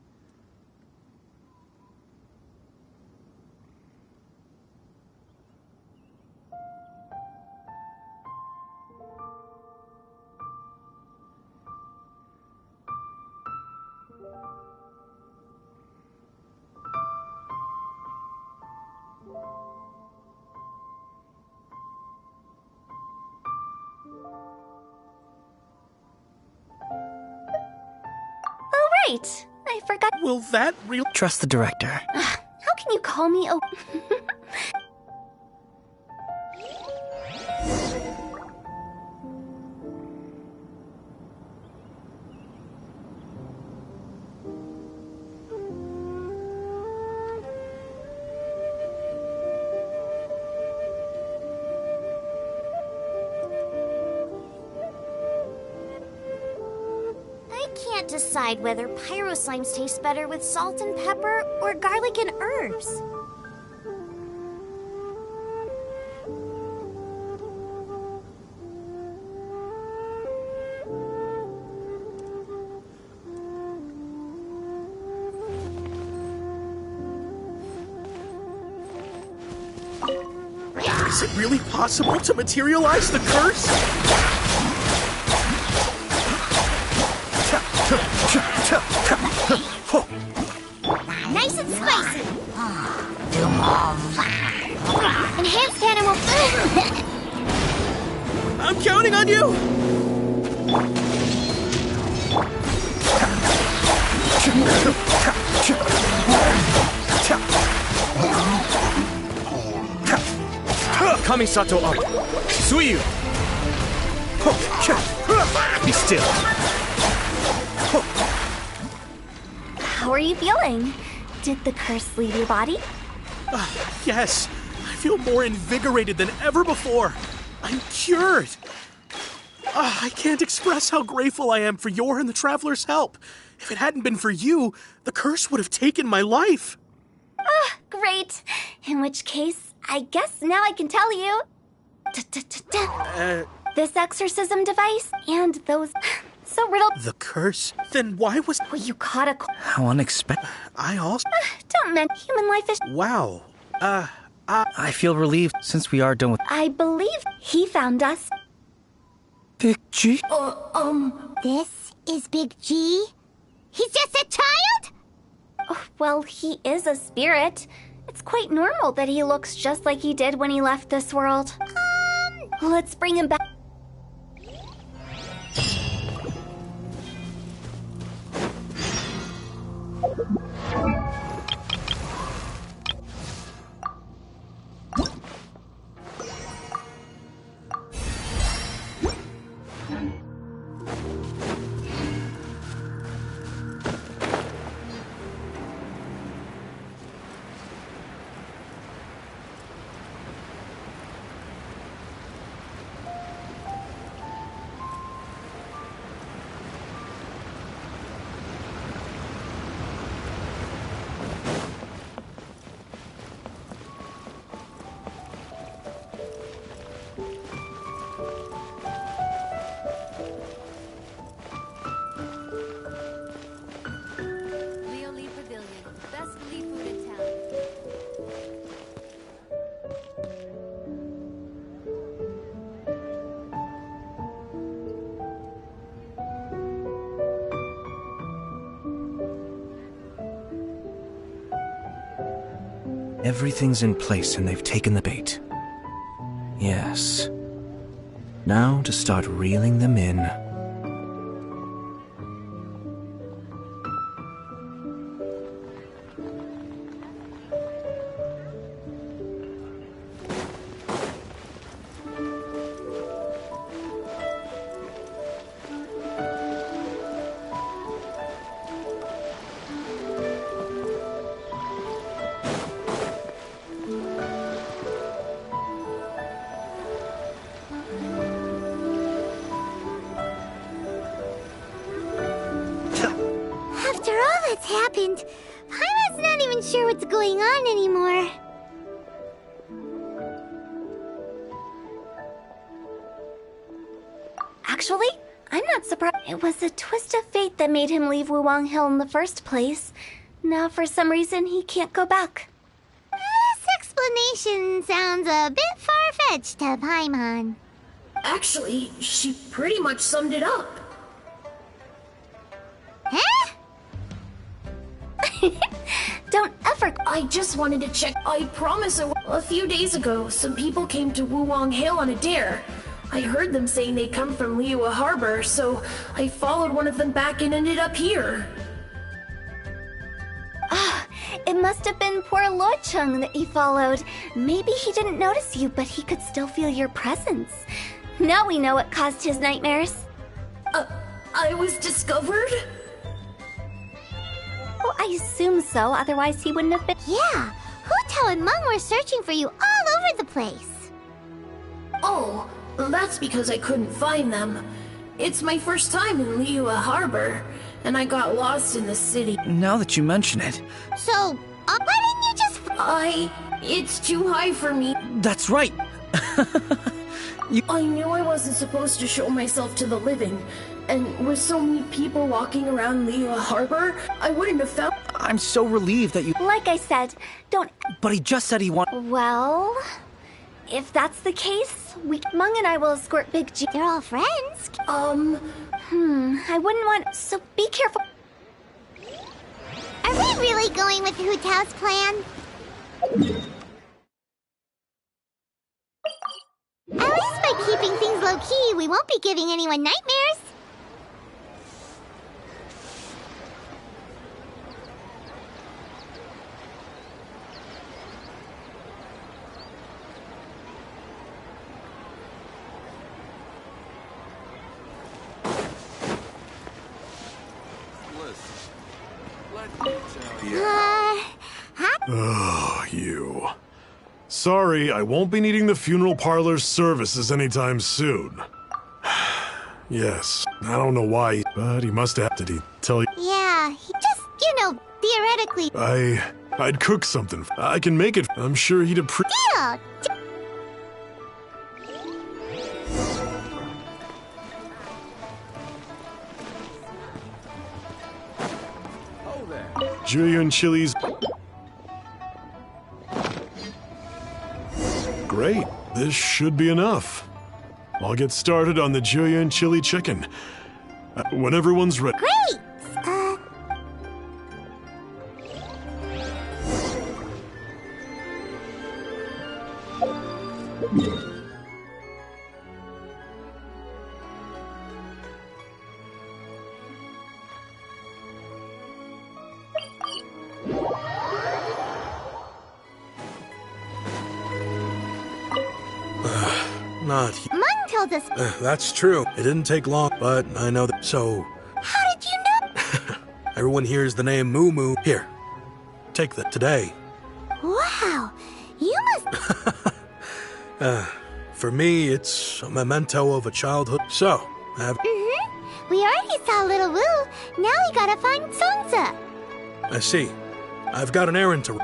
Right. I forgot. Will that really... Trust the director. How can you call me a... Decide whether pyro slimes taste better with salt and pepper or garlic and herbs. Is it really possible to materialize the curse? Nice and spicy. Enhanced animal. I'm counting on you. Kamisato up. Suyu. Be still. How are you feeling? Did the curse leave your body? Yes, I feel more invigorated than ever before. I'm cured. I can't express how grateful I am for your and the Traveler's help. If it hadn't been for you, the curse would have taken my life. Great. In which case, I guess now I can tell you. This exorcism device and those so riddled. The curse? Then why was... Well, you caught a... How unexpected. I also... Don't mention human life is... Wow. I feel relieved since we are done with I believe he found us. Big G. This is Big G? He's just a child? Oh, well, he is a spirit. It's quite normal that he looks just like he did when he left this world. Let's bring him back. Everything's in place and they've taken the bait. Yes. Now to start reeling them in. After all that's happened, Paimon's not even sure what's going on anymore. Actually, I'm not surprised. It was a twist of fate that made him leave Wuwang Hill in the first place. Now, for some reason, he can't go back. This explanation sounds a bit far-fetched to Paimon. Actually, she pretty much summed it up. Huh? Don't ever... I just wanted to check. I promise a few days ago, some people came to Wuwang Hill on a dare. I heard them saying they come from Liyue Harbor, so I followed one of them back and ended up here. It must have been poor Lo Chung that he followed. Maybe he didn't notice you, but he could still feel your presence. Now we know what caused his nightmares. I was discovered? Well, I assume so, otherwise he wouldn't have been... Yeah, Hu Tao and Meng were searching for you all over the place. Oh, that's because I couldn't find them. It's my first time in Liyue Harbor, and I got lost in the city. Now that you mention it... So, why didn't you just... It's too high for me. That's right! I knew I wasn't supposed to show myself to the living, and with so many people walking around Liyue Harbor, I wouldn't have found... I'm so relieved that you... Like I said, don't... But he just said he Well... If that's the case, Meng and I will escort Big G. They're all friends. I wouldn't want... So be careful. Are we really going with Hu Tao's plan? At least by keeping things low-key, we won't be giving anyone nightmares. Oh, you. Sorry, I won't be needing the funeral parlor's services anytime soon. Yes, I don't know why, but he must have. Did he tell you? Yeah, he just, theoretically. I'd cook something. I can make it. I'm sure he'd appreciate. Deal! Julian chilies. Great. This should be enough. I'll get started on the Julian chili chicken. When everyone's ready. Great! Not. Mung told us. That's true. It didn't take long, but I know that. So. How did you know? Everyone hears the name Moo Moo. Here. Take that today. Wow. You must. For me, it's a memento of a childhood. So, We already saw Little Woo. Now we gotta find Sansa. I see. I've got an errand to.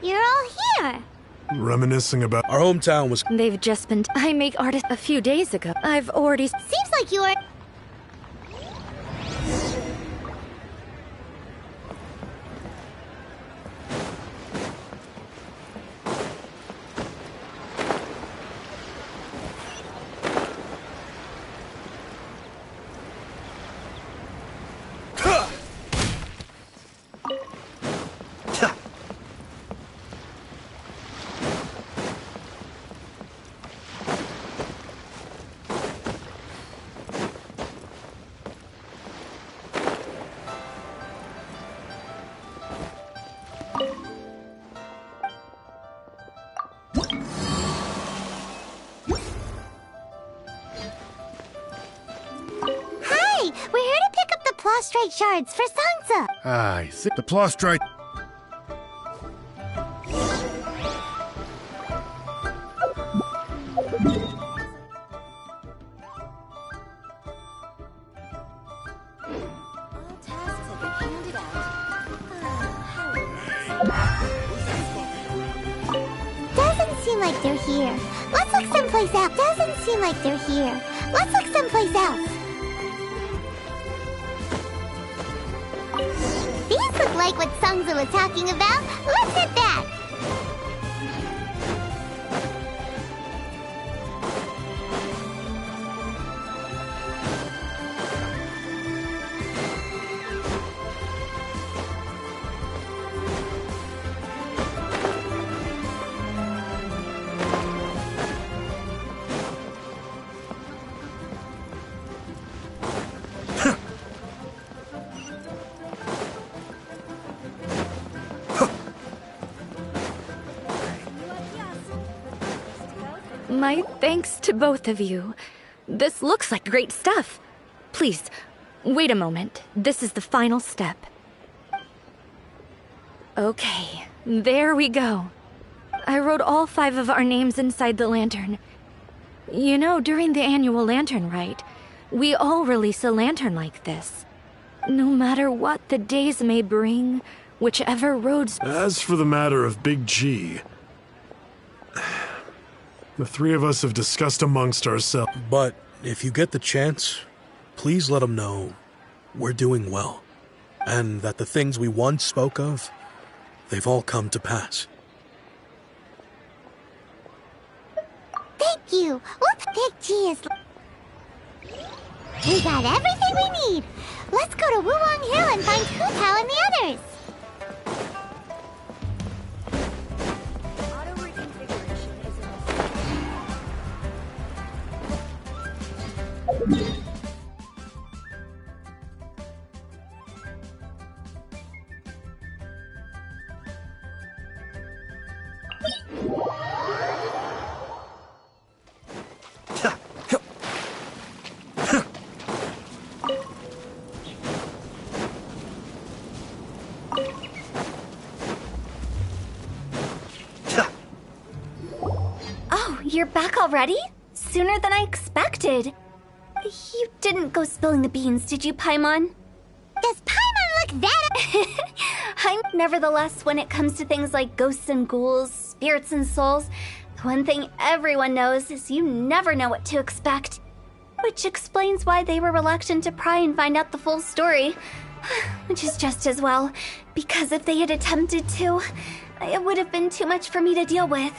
You're all here. Reminiscing about our hometown was. They've just been. I make art a few days ago. I've already. Seems like you were. Hi, we're here to pick up the prostrate shards for Sansa. I see. The prostrate. Doesn't seem like they're here. Let's look someplace else. Doesn't seem like they're here. Let's look someplace else. These look like what Sansa was talking about. Let's head back. My thanks to both of you. This looks like great stuff. Please, wait a moment. This is the final step. Okay, there we go. I wrote all 5 of our names inside the lantern. You know, during the annual lantern rite, we all release a lantern like this. No matter what the days may bring, whichever roads... As for the matter of Big G, the 3 of us have discussed amongst ourselves. But if you get the chance, please let them know we're doing well. And that the things we once spoke of, they've all come to pass. Thank you. What Big G is... We got everything we need. Let's go to Wuwang Hill and find Hu Tao and the others. Oh, you're back already? Sooner than I expected. You didn't go spilling the beans, did you, Paimon? Does Paimon look that... Nevertheless, when it comes to things like ghosts and ghouls, spirits and souls, the one thing everyone knows is you never know what to expect. Which explains why they were reluctant to pry and find out the full story. Which is just as well, because if they had attempted to, it would have been too much for me to deal with.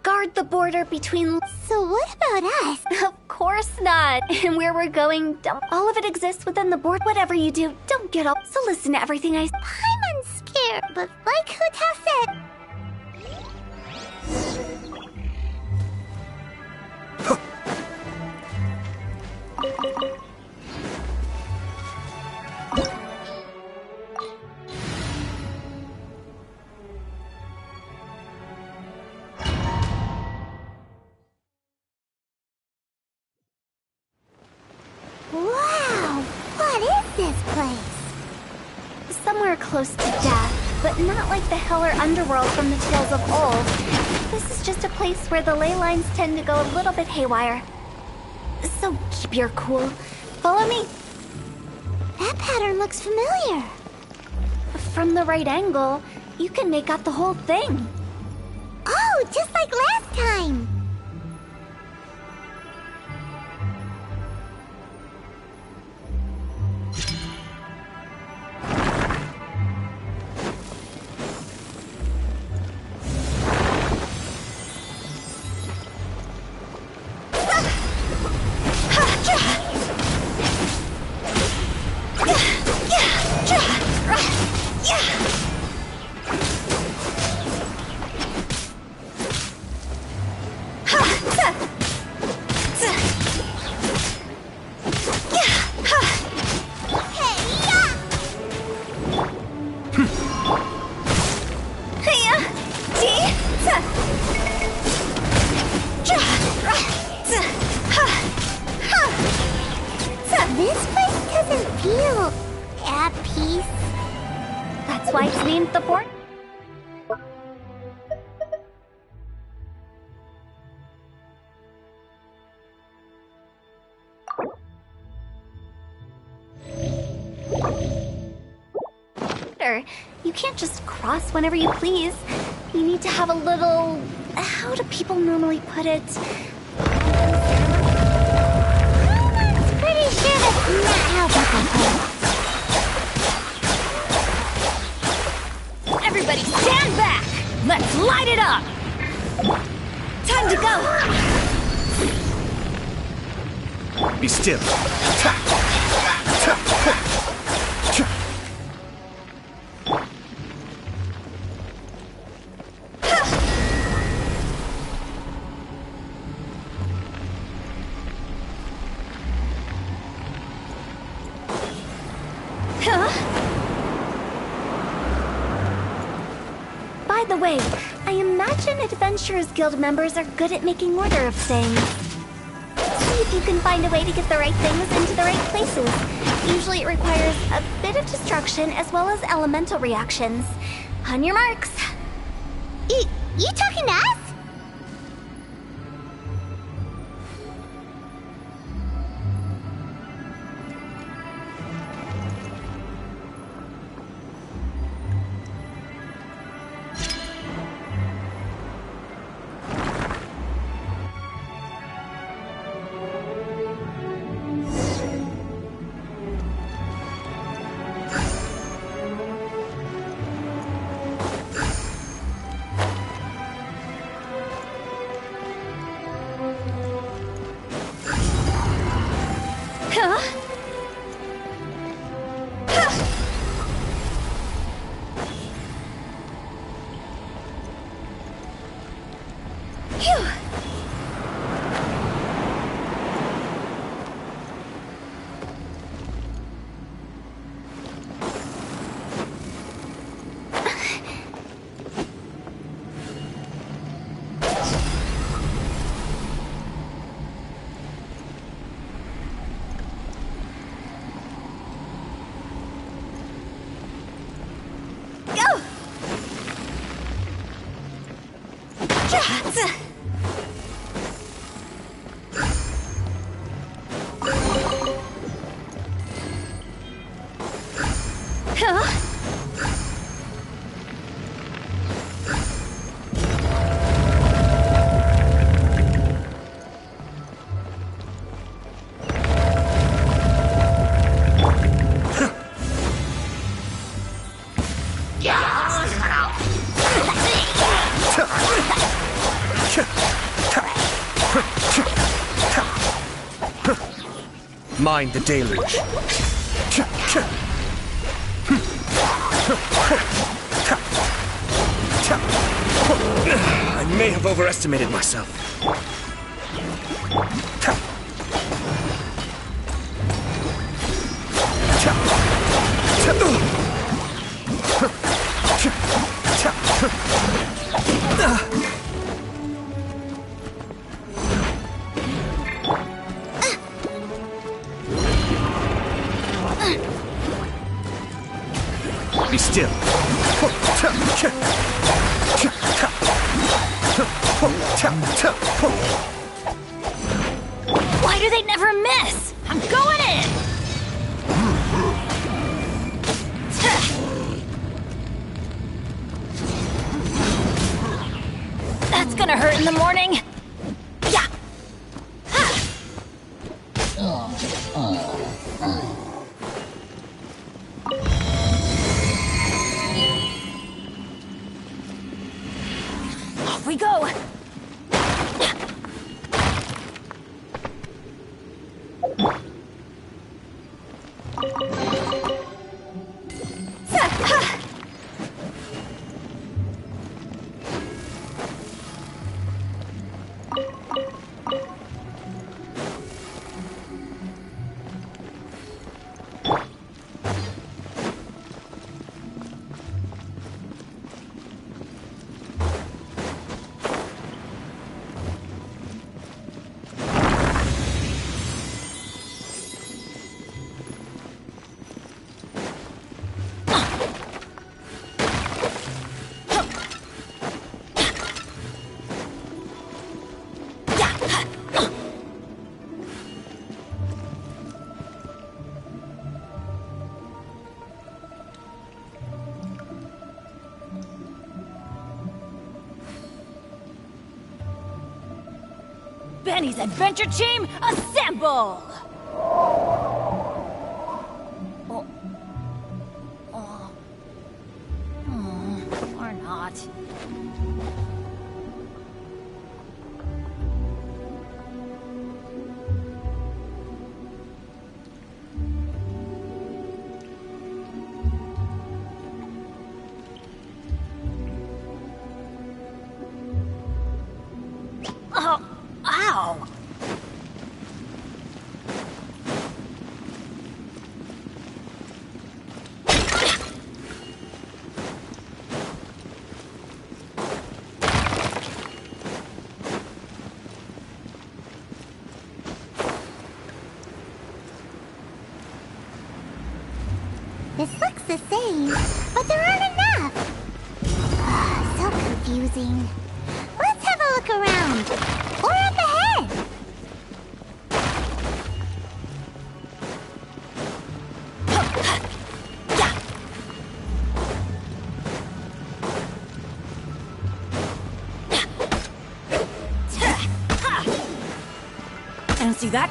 Guard the border between... So what about us? Of course not. And where we're going, all of it exists within the board. Whatever you do, don't get up. So listen to everything I... Paimon's scared, but like Hu Tao said... Wow! What is this place? Somewhere close to death, but not like the hell or underworld from the tales of old. This is just a place where the ley lines tend to go a little bit haywire. So keep your cool. Follow me. That pattern looks familiar. From the right angle, you can make out the whole thing. Oh, just like last time. This place doesn't feel at peace. That's why it's named the port. You can't just cross whenever you please. You need to have a little... How do people normally put it? I'm pretty sure that's not how people put it. Everybody stand back! Let's light it up! Time to go! Be still. By the way, I imagine Adventurers Guild members are good at making order of things. See if you can find a way to get the right things into the right places. Usually it requires a bit of destruction as well as elemental reactions. On your marks. You talking to us? Mind the deluge. I may have overestimated myself. Be still. Why do they never miss? I'm going in! That's gonna hurt in the morning. Yeah. Off we go. Benny's adventure team, assemble! Or not. Oh, ow! This looks the same, but there aren't enough. So confusing. Let's have a look around. Or up ahead. I don't see that.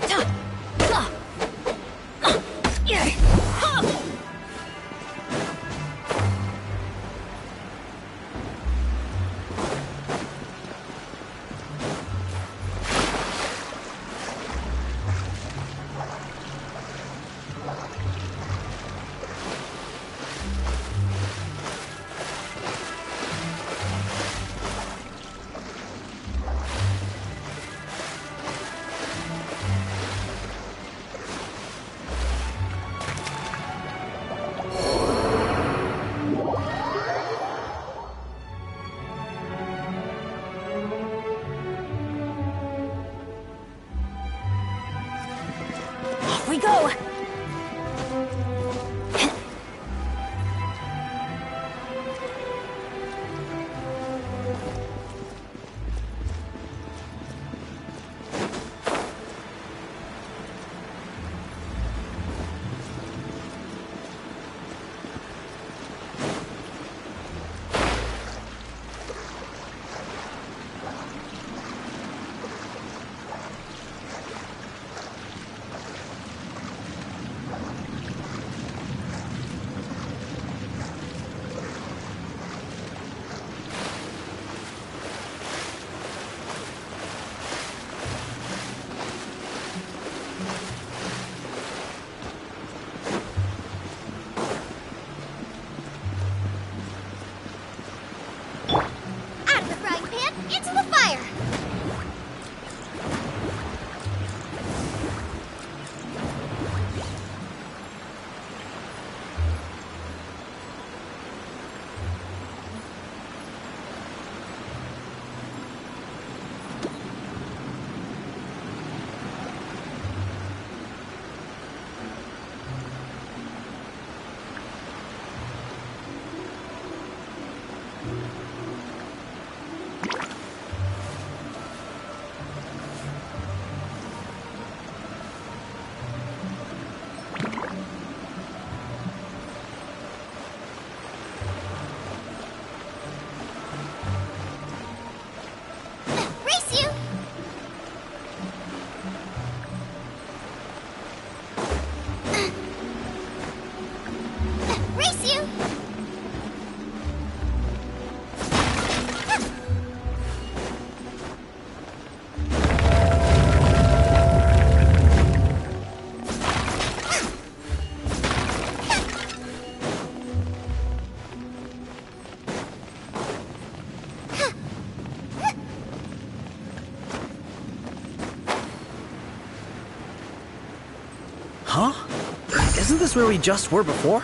Isn't this where we just were before?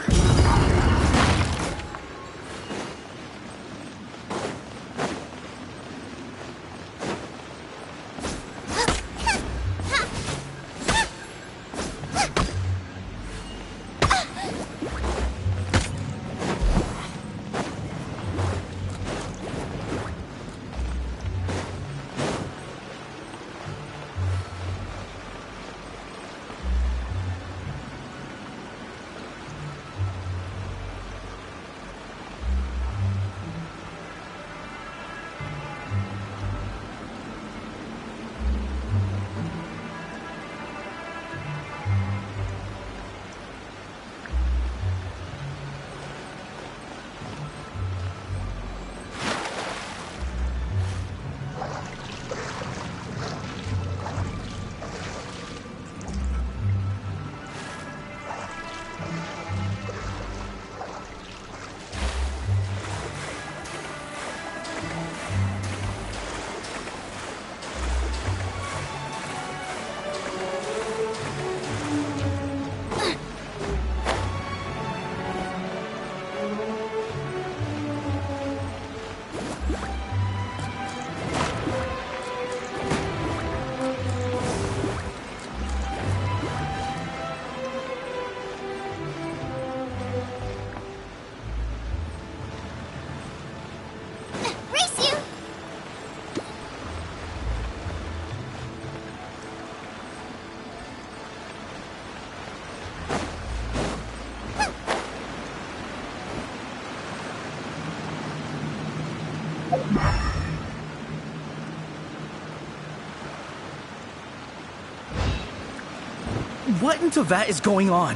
What in Tevat is going on?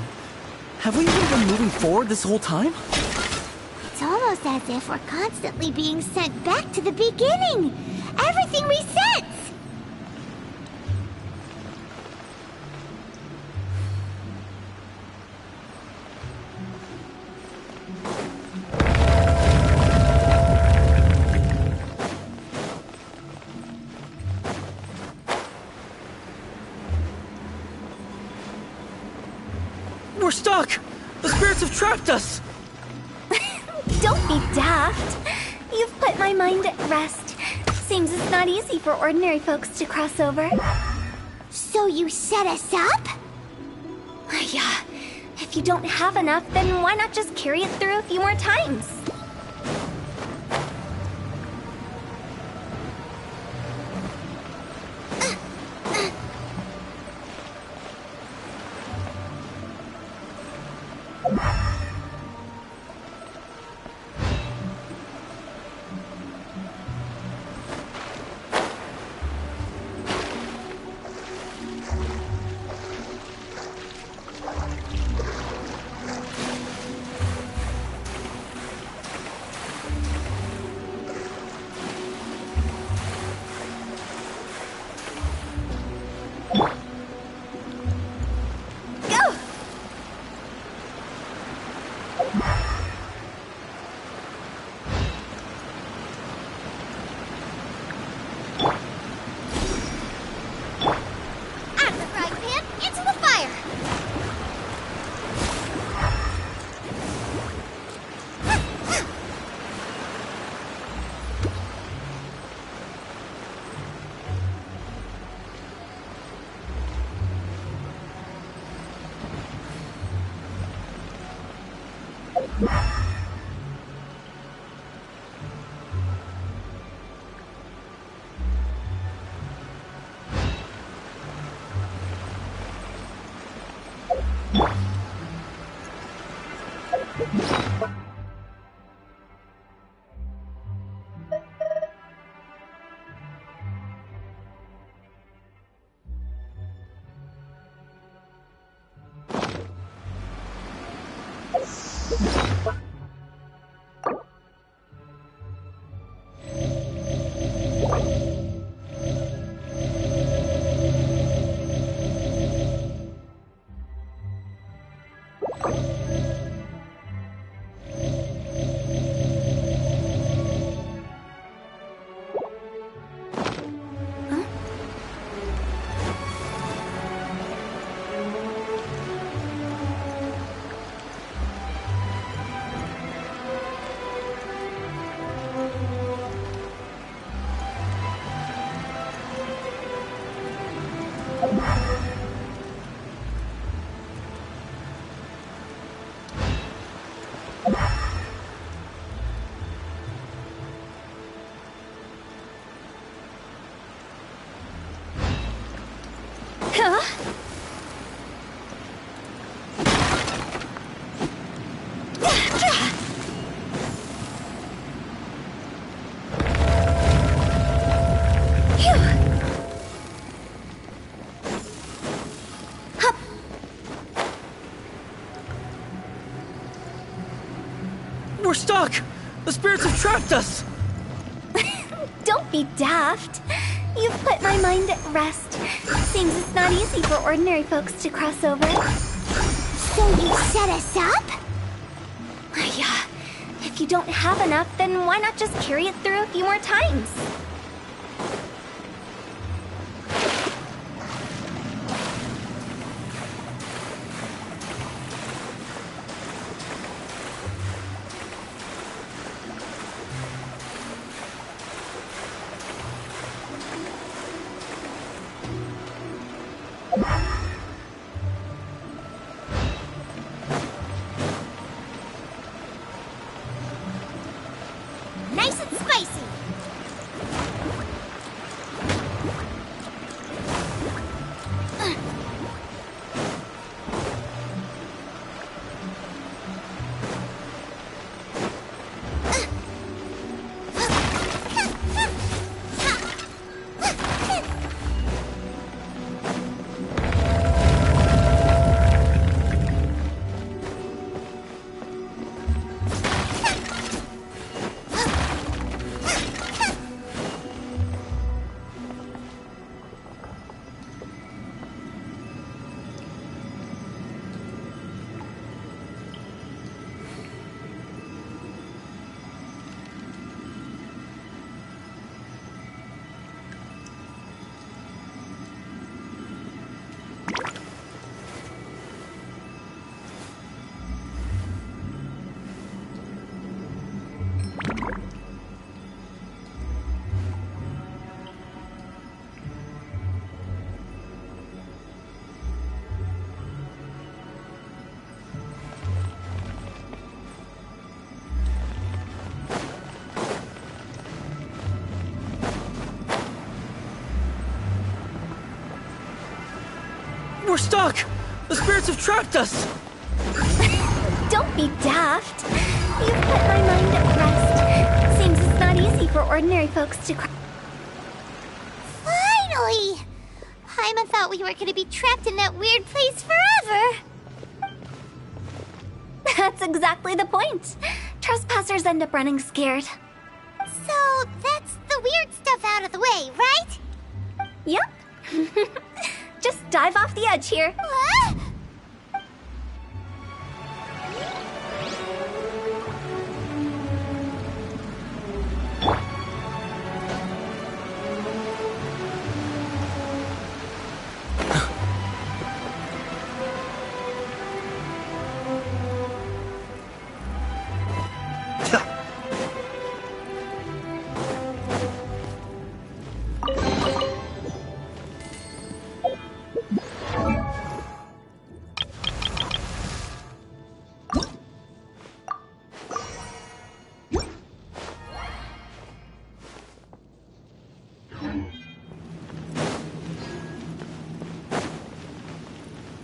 Have we even been moving forward this whole time? It's almost as if we're constantly being sent back to the beginning. Everything resets. We're stuck! The spirits have trapped us! Don't be daft. You've put my mind at rest. Seems it's not easy for ordinary folks to cross over. So you set us up? Yeah. If you don't have enough, then why not just carry it through a few more times? We're stuck! The spirits have trapped us! Don't be daft. You've put my mind at rest. Seems it's not easy for ordinary folks to cross over. So you set us up? Yeah. If you don't have enough, then why not just carry it through a few more times? Nice and spicy. We're stuck! The spirits have trapped us! Don't be daft. You've put my mind at rest. Seems it's not easy for ordinary folks to Finally! Paimon thought we were gonna be trapped in that weird place forever. That's exactly the point. Trespassers end up running scared. So that's the weird stuff out of the way, right? Yep. Just dive off the edge here.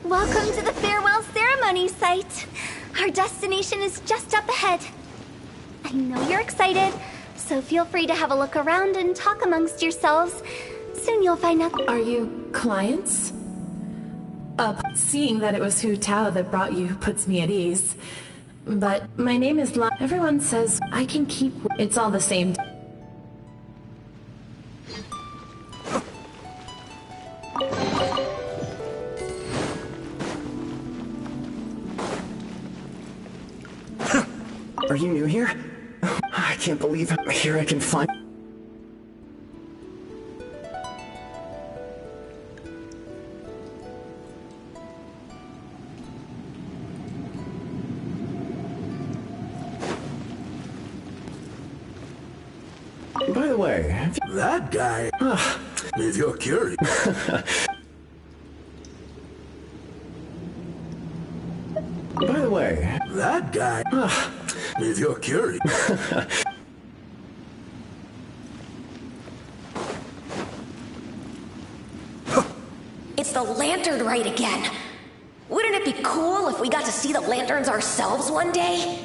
Welcome to the farewell ceremony site. Our destination is just up ahead. I know you're excited, so feel free to have a look around and talk amongst yourselves. Soon you'll find out. Are you clients? Seeing that it was Hu Tao that brought you puts me at ease. But my name is La. Everyone says I can keep. It's all the same. Are you new here? I can't believe here I can find. By the way, that guy. If you're curious. By the way, that guy. If you're curious. It's the lantern rite again. Wouldn't it be cool if we got to see the lanterns ourselves one day?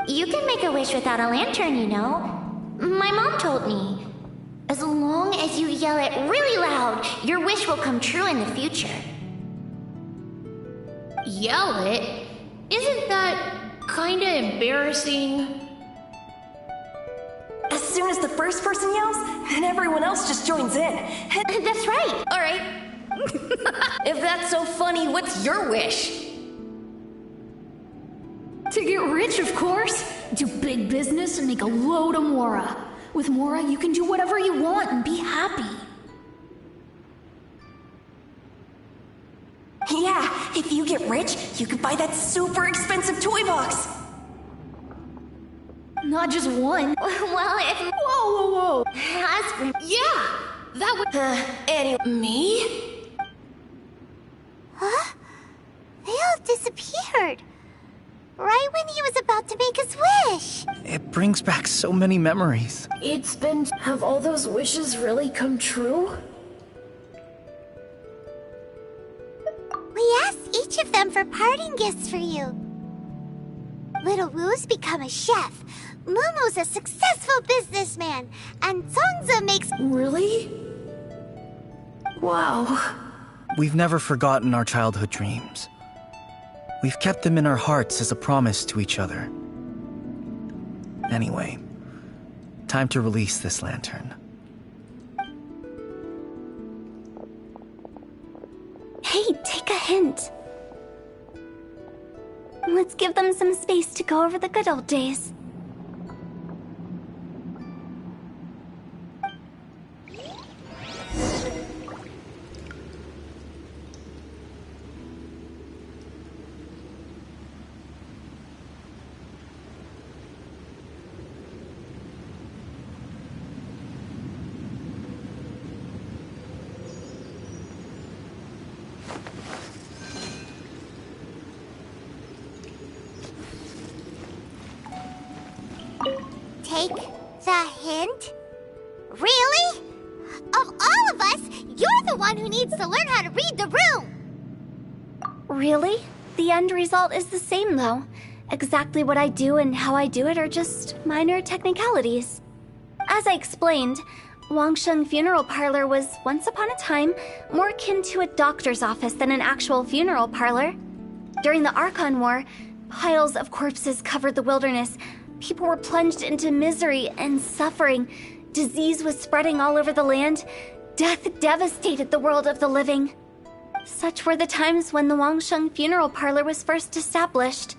You can make a wish without a lantern, you know. My mom told me. As long as you yell it really loud, your wish will come true in the future. Yell it? Isn't that kinda embarrassing? As soon as the first person yells, then everyone else just joins in. That's right. All right. If that's so funny, what's your wish? To get rich, of course. Do big business and make a load of Mora. With Mora, you can do whatever you want and be happy. Yeah, if you get rich, you could buy that super expensive toy box. Not just one. Well, if... Whoa, whoa, whoa. Husband... Yeah, that would... Anyway, me? Huh? They all disappeared. Right when he was about to make his wish. It brings back so many memories. It's been... Have all those wishes really come true? We asked each of them for parting gifts for you. Little Wu's become a chef. Mumu's a successful businessman. And Songza makes... Really? Wow. We've never forgotten our childhood dreams. We've kept them in our hearts as a promise to each other. Anyway, time to release this lantern. Hey, take a hint. Let's give them some space to go over the good old days. Take the hint? Really? Of all of us, you're the one who needs to learn how to read the room! Really? The end result is the same, though. Exactly what I do and how I do it are just minor technicalities. As I explained, Wangsheng Funeral Parlor was, once upon a time, more akin to a doctor's office than an actual funeral parlor. During the Archon War, piles of corpses covered the wilderness. People were plunged into misery and suffering. Disease was spreading all over the land. Death devastated the world of the living. Such were the times when the Wangsheng Funeral Parlor was first established.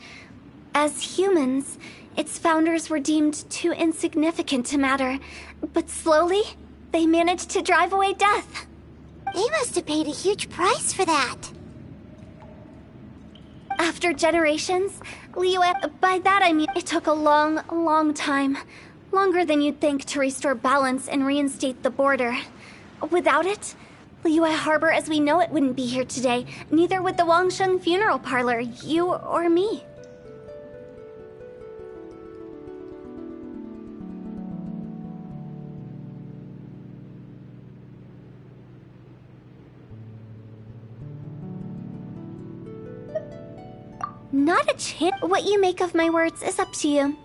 As humans, its founders were deemed too insignificant to matter, but slowly, they managed to drive away death. They must have paid a huge price for that. After generations, Liyue, by that I mean it took a long, long time. Longer than you'd think to restore balance and reinstate the border. Without it, Liyue Harbor as we know it wouldn't be here today. Neither would the Wangsheng Funeral Parlor, you or me. Not a chance. What you make of my words is up to you.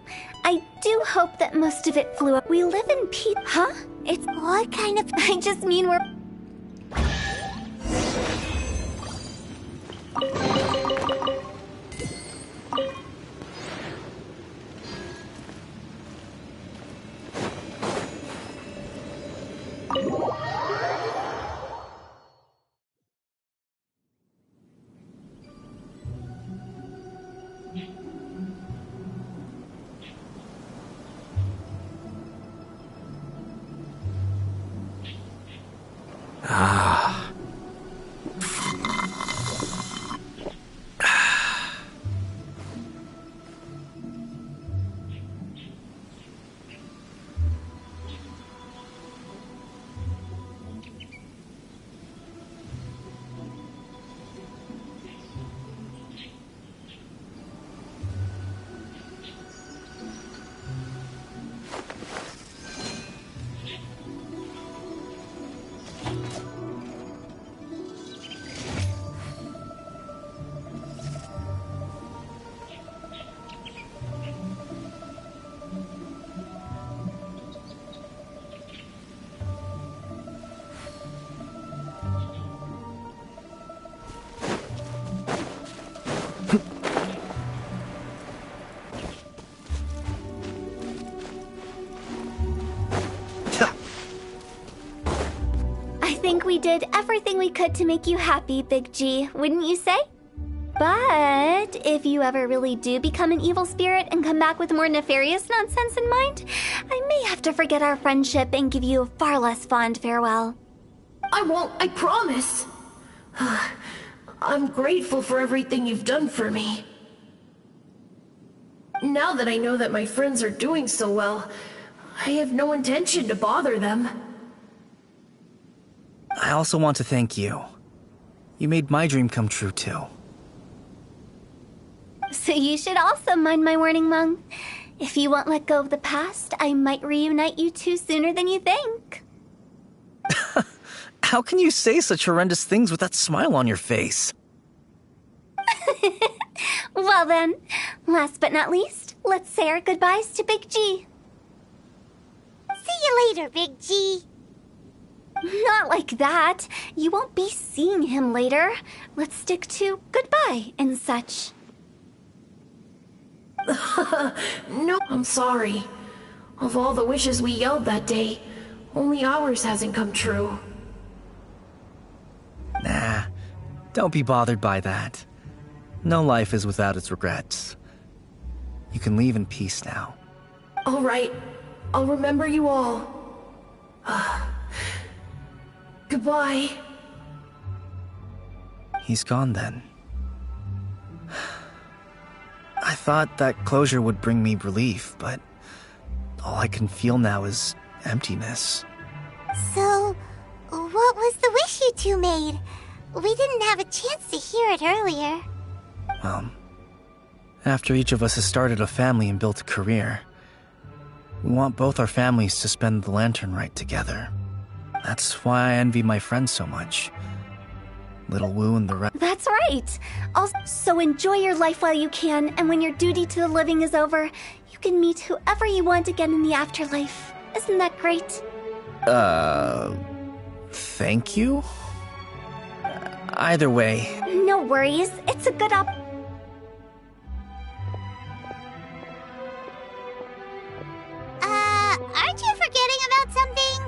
I do hope that most of it flew up. We live in peace. Huh? It's what kind of... I just mean we're... did everything we could to make you happy, Big G, wouldn't you say? But if you ever really do become an evil spirit and come back with more nefarious nonsense in mind, I may have to forget our friendship and give you a far less fond farewell. I won't, I promise. I'm grateful for everything you've done for me. Now that I know that my friends are doing so well, I have no intention to bother them. I also want to thank you. You made my dream come true, too. So you should also mind my warning, Mung. If you won't let go of the past, I might reunite you two sooner than you think. How can you say such horrendous things with that smile on your face? Well then, last but not least, let's say our goodbyes to Big G. See you later, Big G. Not like that. You won't be seeing him later. Let's stick to goodbye and such. No, I'm sorry. Of all the wishes we yelled that day, only ours hasn't come true. Nah, don't be bothered by that. No life is without its regrets. You can leave in peace now. All right, I'll remember you all. Goodbye. He's gone then. I thought that closure would bring me relief, but all I can feel now is emptiness. So, what was the wish you two made? We didn't have a chance to hear it earlier. Well, after each of us has started a family and built a career, we want both our families to spend the Lantern Rite together. That's why I envy my friends so much. Little Wu and the rest. That's right. Also, enjoy your life while you can, and when your duty to the living is over, you can meet whoever you want again in the afterlife. Isn't that great? Thank you? Either way. No worries. It's a good Aren't you forgetting about something?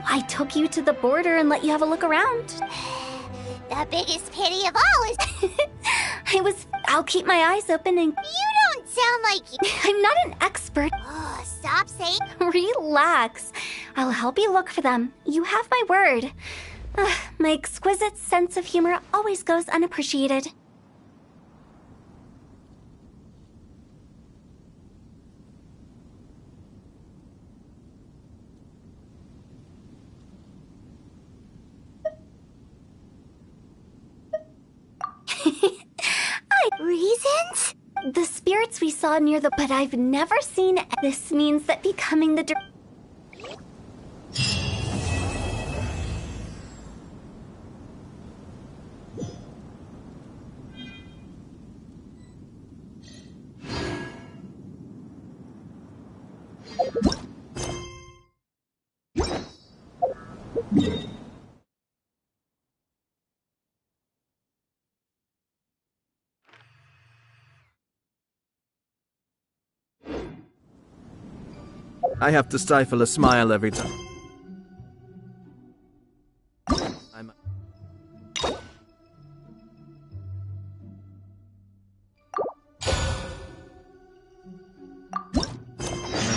I took you to the border and let you have a look around. The biggest pity of all is... I'll keep my eyes open and... You don't sound like... I'm not an expert. Oh, stop saying... Relax. I'll help you look for them. You have my word. My exquisite sense of humor always goes unappreciated. Reasons? The spirits we saw near the... But I've never seen... This means that becoming the... I have to stifle a smile every time.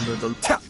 Remember the tap.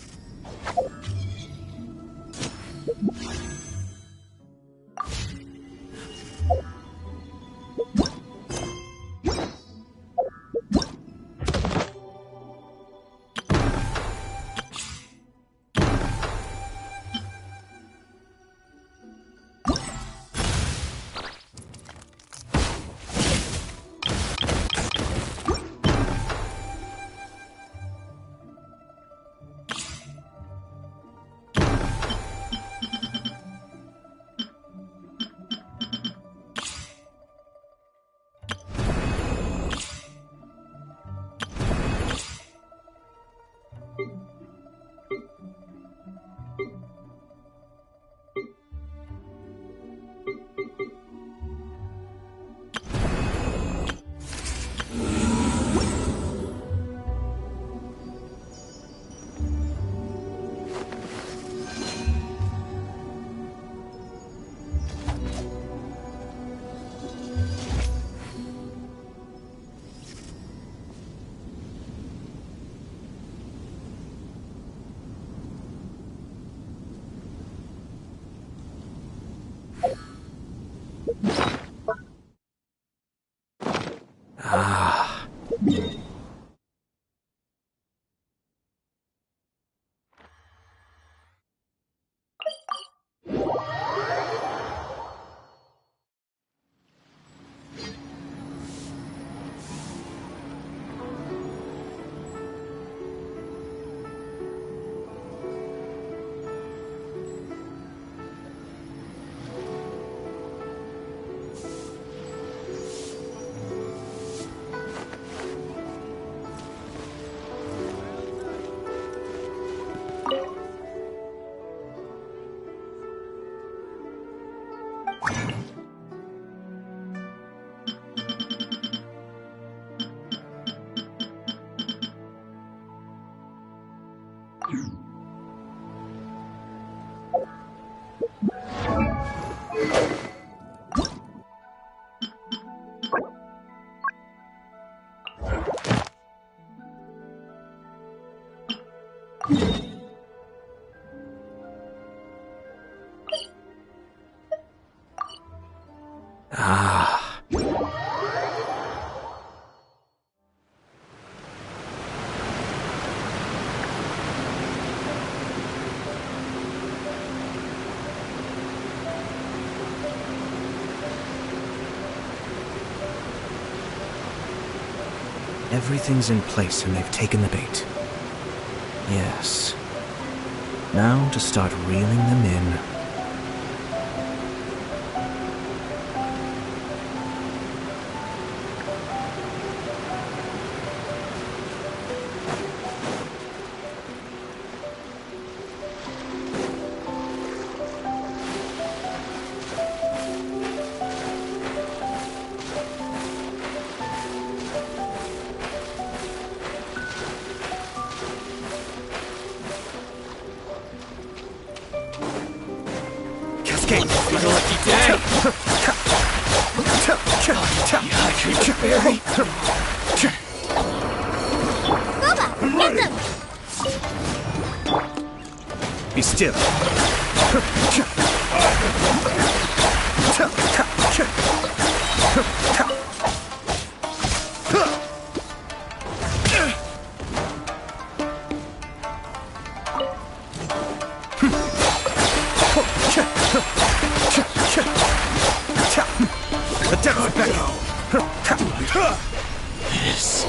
Ah. Ah. Everything's in place and they've taken the bait. Yes. Now to start reeling them in. Cascade! It's a lucky day! Boba, get them! Be still. The devil's back. Yes.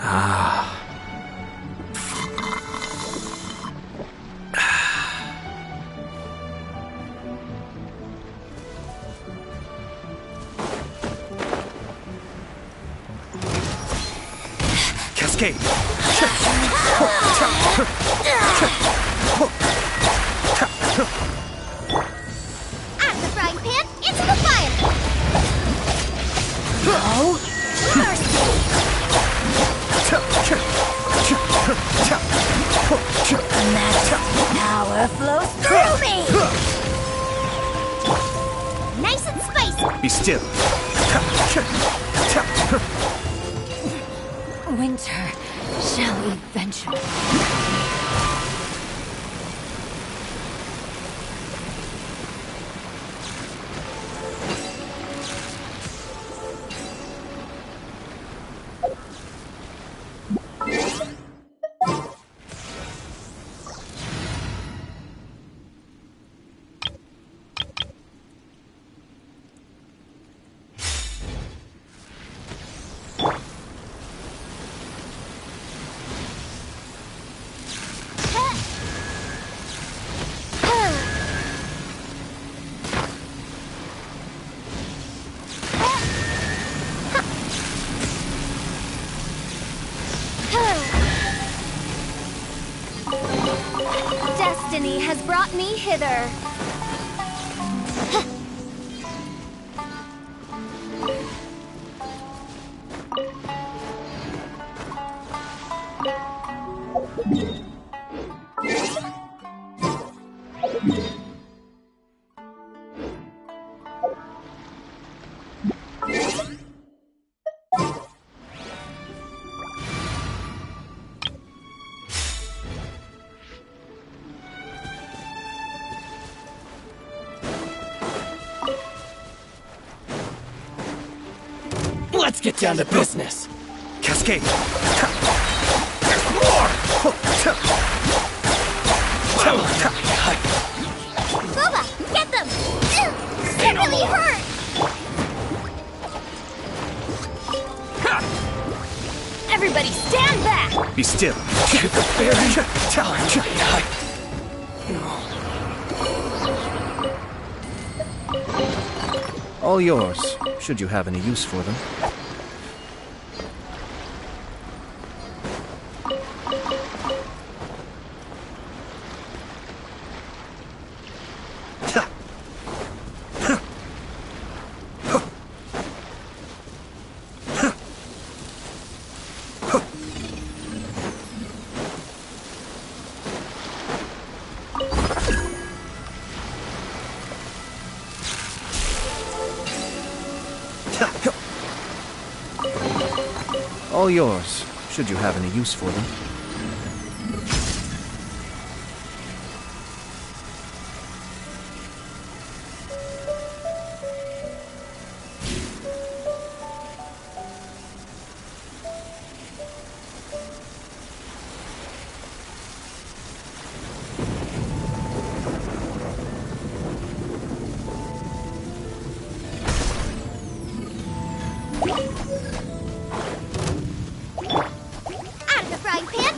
Ah. Cascade. Out of the frying pan, into the fire! Oh, mercy! The magic power flows through me! Nice and spicy! Be still. Winter shall eventually. me hither. Let's get down to business. Cascade! Booba, get them! That really hurt! Everybody stand back! Be still. All yours, should you have any use for them. All yours, should you have any use for them. Out of the frying pan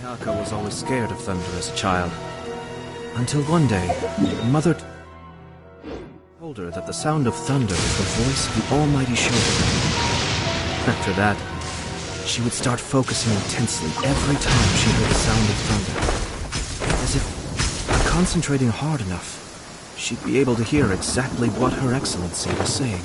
Ayaka was always scared of thunder as a child. Until one day, Mother told her that the sound of thunder is the voice of the almighty Shogun. After that, she would start focusing intensely every time she heard the sound of thunder. As if, by concentrating hard enough, she'd be able to hear exactly what Her Excellency was saying.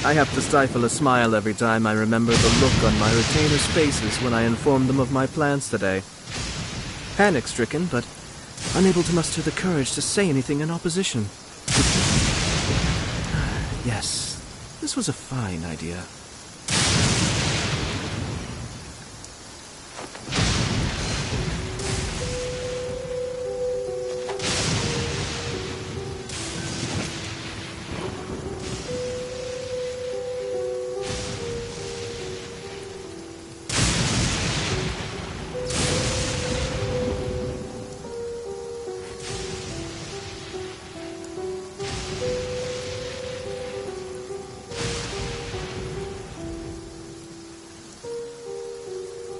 I have to stifle a smile every time I remember the look on my retainers' faces when I informed them of my plans today. Panic-stricken, but unable to muster the courage to say anything in opposition. Yes, this was a fine idea.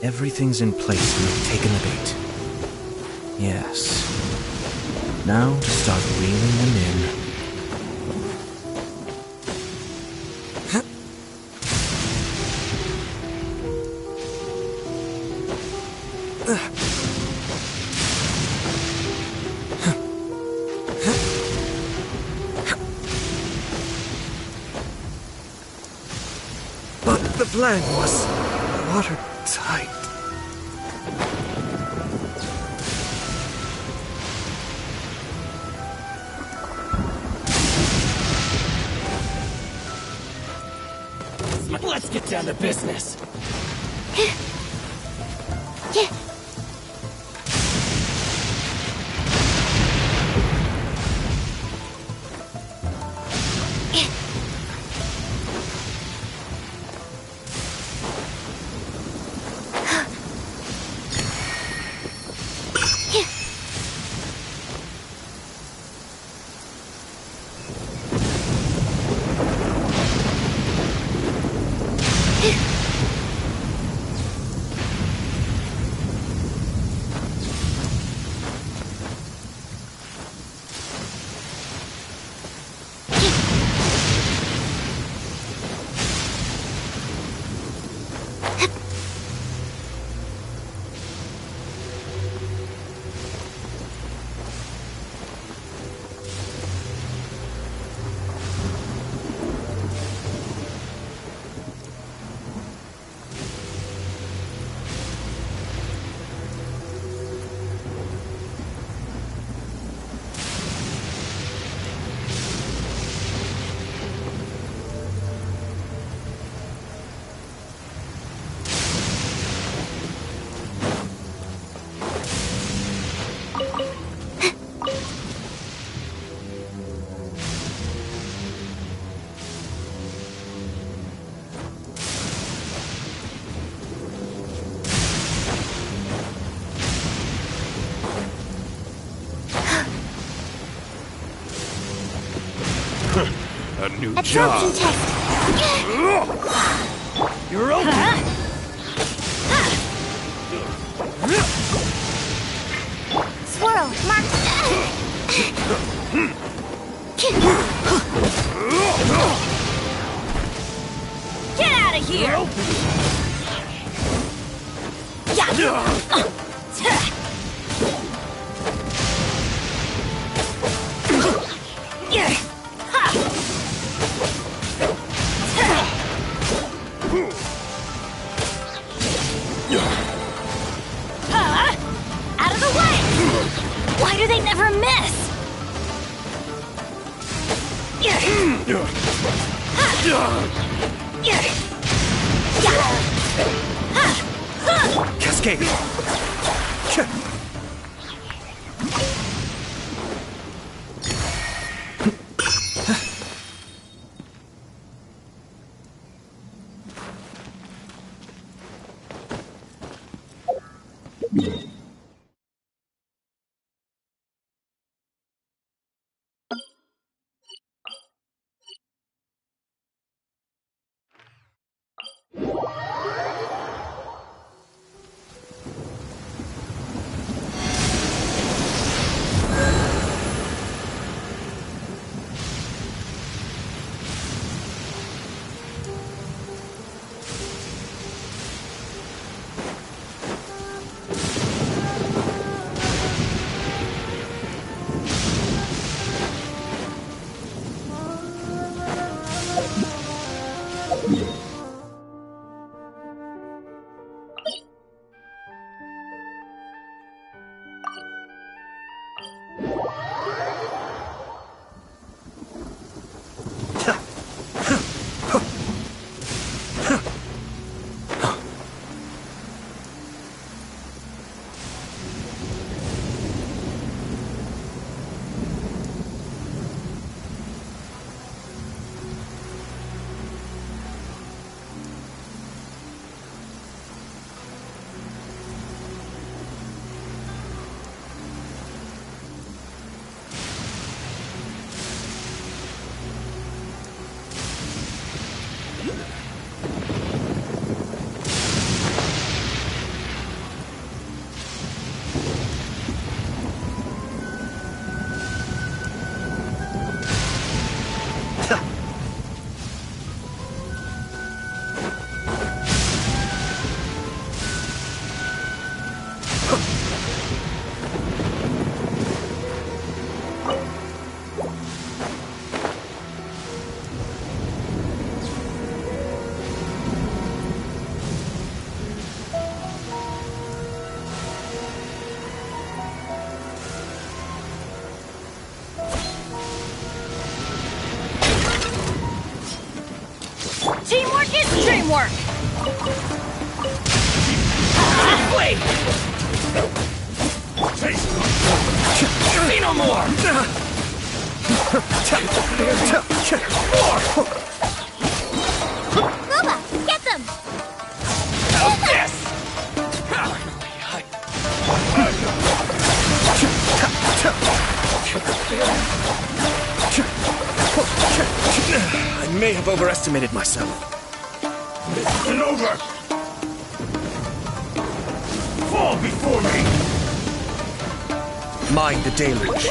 Everything's in place and I've taken the bait. Yes. Now to start reeling them in. But the plan was watertight. Let's get down to business. A new Absorption job. test. You're open. Swirl, mark. Get out of here! Out of the way! Why do they never miss? Cascade! work! Wait! Say no more! Ruba, get them! Yes! I may have overestimated myself. It's been over! Fall before me! Mind the deluge.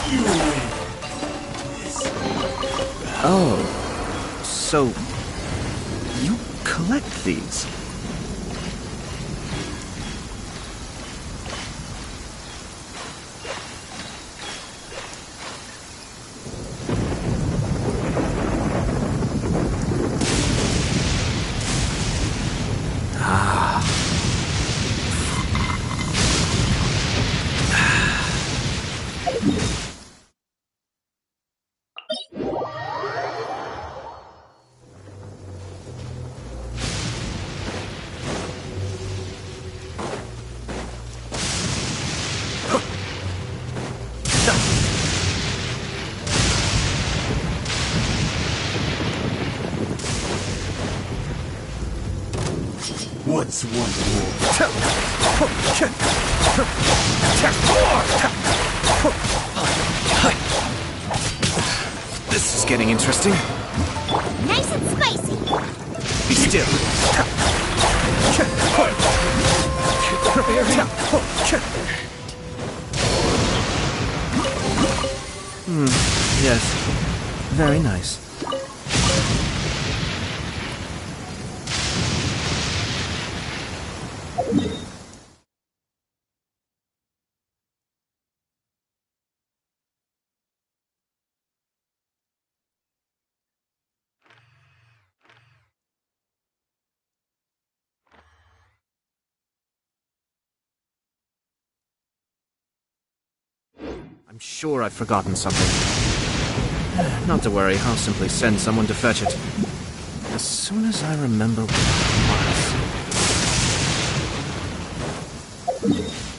You win! Oh, so you collect these? What's one more? This is getting interesting. Nice and spicy. Be still. Yes. Very nice. I'm sure I've forgotten something. Not to worry, I'll simply send someone to fetch it. As soon as I remember what it was.